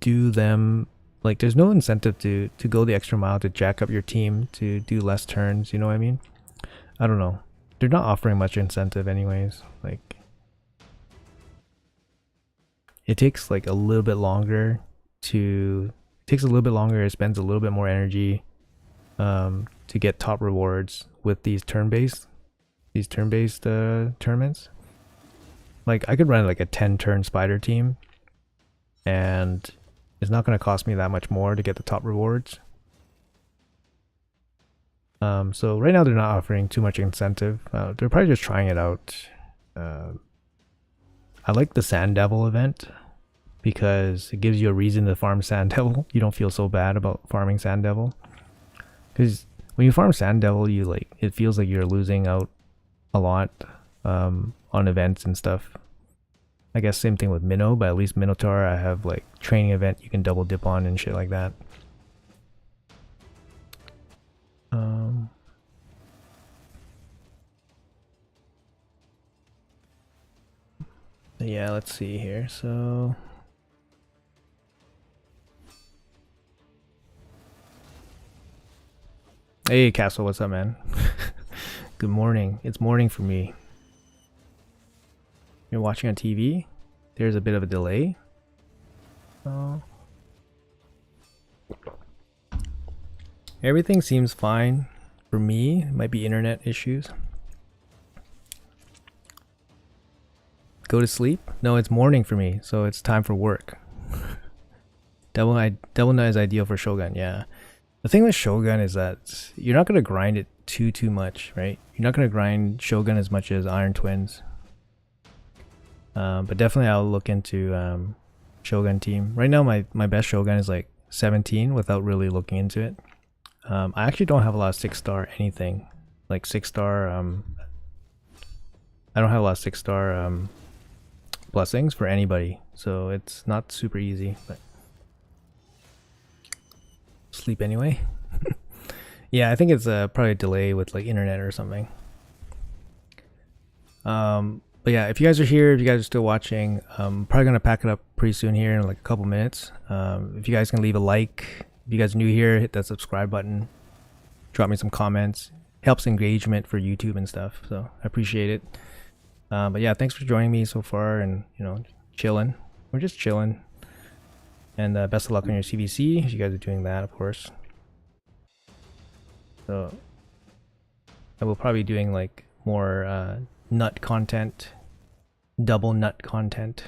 A: do them. Like there's no incentive to go the extra mile to jack up your team to do less turns, you know what I mean? I don't know. They're not offering much incentive anyways. Like it takes like a little bit longer it spends a little bit more energy to get top rewards with these turn-based tournaments. Like I could run like a 10-turn Spider team and it's not going to cost me that much more to get the top rewards. So right now they're not offering too much incentive. They're probably just trying it out. I like the Sand Devil event because it gives you a reason to farm Sand Devil. You don't feel so bad about farming Sand Devil. Because when you farm Sand Devil, it feels like you're losing out a lot on events and stuff. I guess same thing with Minnow, but at least Minotaur I have like training event you can double dip on and shit like that. Yeah, let's see here. So hey Castle, what's up, man? Good morning. It's morning for me. You're watching on TV? There's a bit of a delay. Oh. Everything seems fine for me. It might be internet issues. Go to sleep? No, it's morning for me, so it's time for work. Double Knight is ideal for Shogun, yeah. The thing with Shogun is that you're not going to grind it too much, right? You're not going to grind Shogun as much as Iron Twins. But definitely I'll look into Shogun team. Right now my best Shogun is like 17 without really looking into it. I actually don't have a lot of 6-star anything. Like 6-star, I don't have a lot of 6-star blessings for anybody. So it's not super easy, but sleep anyway. Yeah, I think it's probably a delay with like internet or something. But yeah, if you guys are here, if you guys are still watching, I'm probably gonna pack it up pretty soon here in like a couple minutes. If you guys can leave a like, if you guys are new here, hit that subscribe button, drop me some comments, helps engagement for YouTube and stuff, so I appreciate it. But yeah, thanks for joining me so far and chilling. We're just chilling. And best of luck on your CVC if you guys are doing that, of course. So I will probably be doing like more nut content double nut content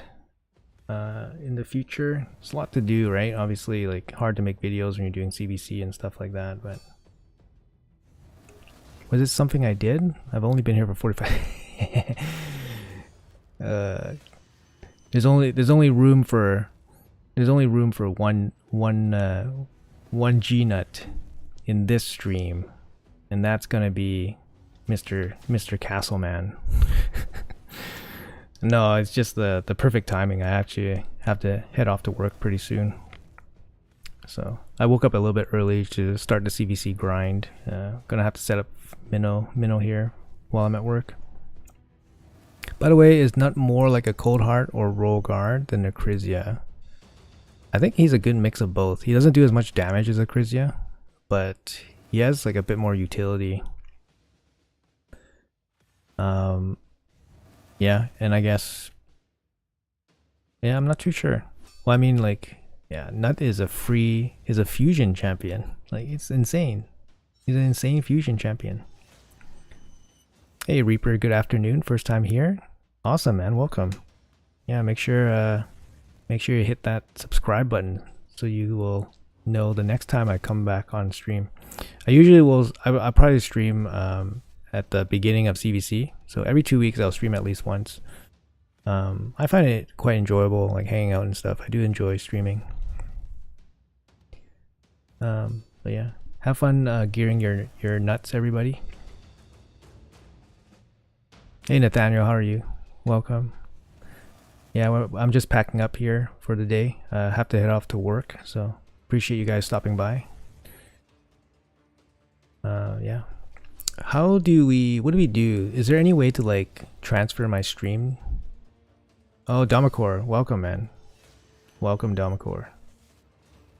A: in the future. It's a lot to do, right? Obviously, like hard to make videos when you're doing CBC and stuff like that, but was this something I did? I've only been here for 45. There's only room for one G nut in this stream, and that's gonna be Mr. Castleman. No, it's just the perfect timing. I actually have to head off to work pretty soon, so I woke up a little bit early to start the CVC grind. Gonna have to set up minnow here while I'm at work. By the way, is Gnut more like a Cold Heart or Roll Guard than a Acrizia? I think he's a good mix of both. He doesn't do as much damage as a Acrizia, but he has like a bit more utility. Yeah, and I guess, yeah, I'm not too sure. Well, I mean, like, yeah, Gnut is a fusion champion. Like, it's insane. He's an insane fusion champion. Hey Reaper, good afternoon. First time here. Awesome, man. Welcome. Yeah, make sure you hit that subscribe button so you will know the next time I come back on stream. I usually will. I'll probably stream at the beginning of CVC. So every 2 weeks I'll stream at least once. I find it quite enjoyable, like hanging out and stuff. I do enjoy streaming. But yeah, have fun gearing your nuts, everybody. Hey Nathaniel, how are you? Welcome. Yeah, well, I'm just packing up here for the day. Have to head off to work, so appreciate you guys stopping by. Yeah. What do we do? Is there any way to like transfer my stream? Oh, Damakor, welcome, man. Welcome, Damakor.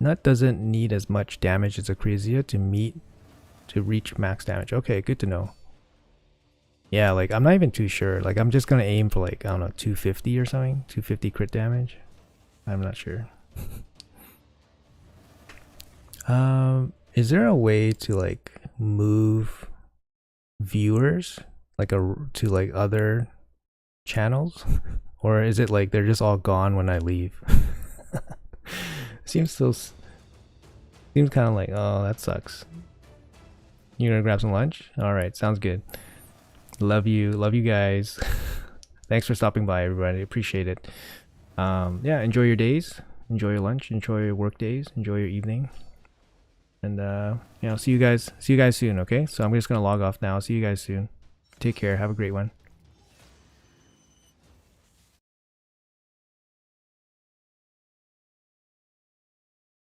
A: Gnut doesn't need as much damage as Acrizia to reach max damage. Okay, good to know. Yeah, like I'm not even too sure. Like I'm just gonna aim for like, I don't know, 250 or something. 250 crit damage. I'm not sure. Is there a way to like move viewers like to like other channels, or is it like they're just all gone when I leave? Seems kind of like, oh, that sucks. You gonna grab some lunch? All right, sounds good. Love you guys. Thanks for stopping by, everybody. Appreciate it. Yeah, enjoy your days, enjoy your lunch, enjoy your work days, enjoy your evening, and you know, see you guys soon. Okay, so I'm just gonna log off now. See you guys soon. Take care. Have a great one.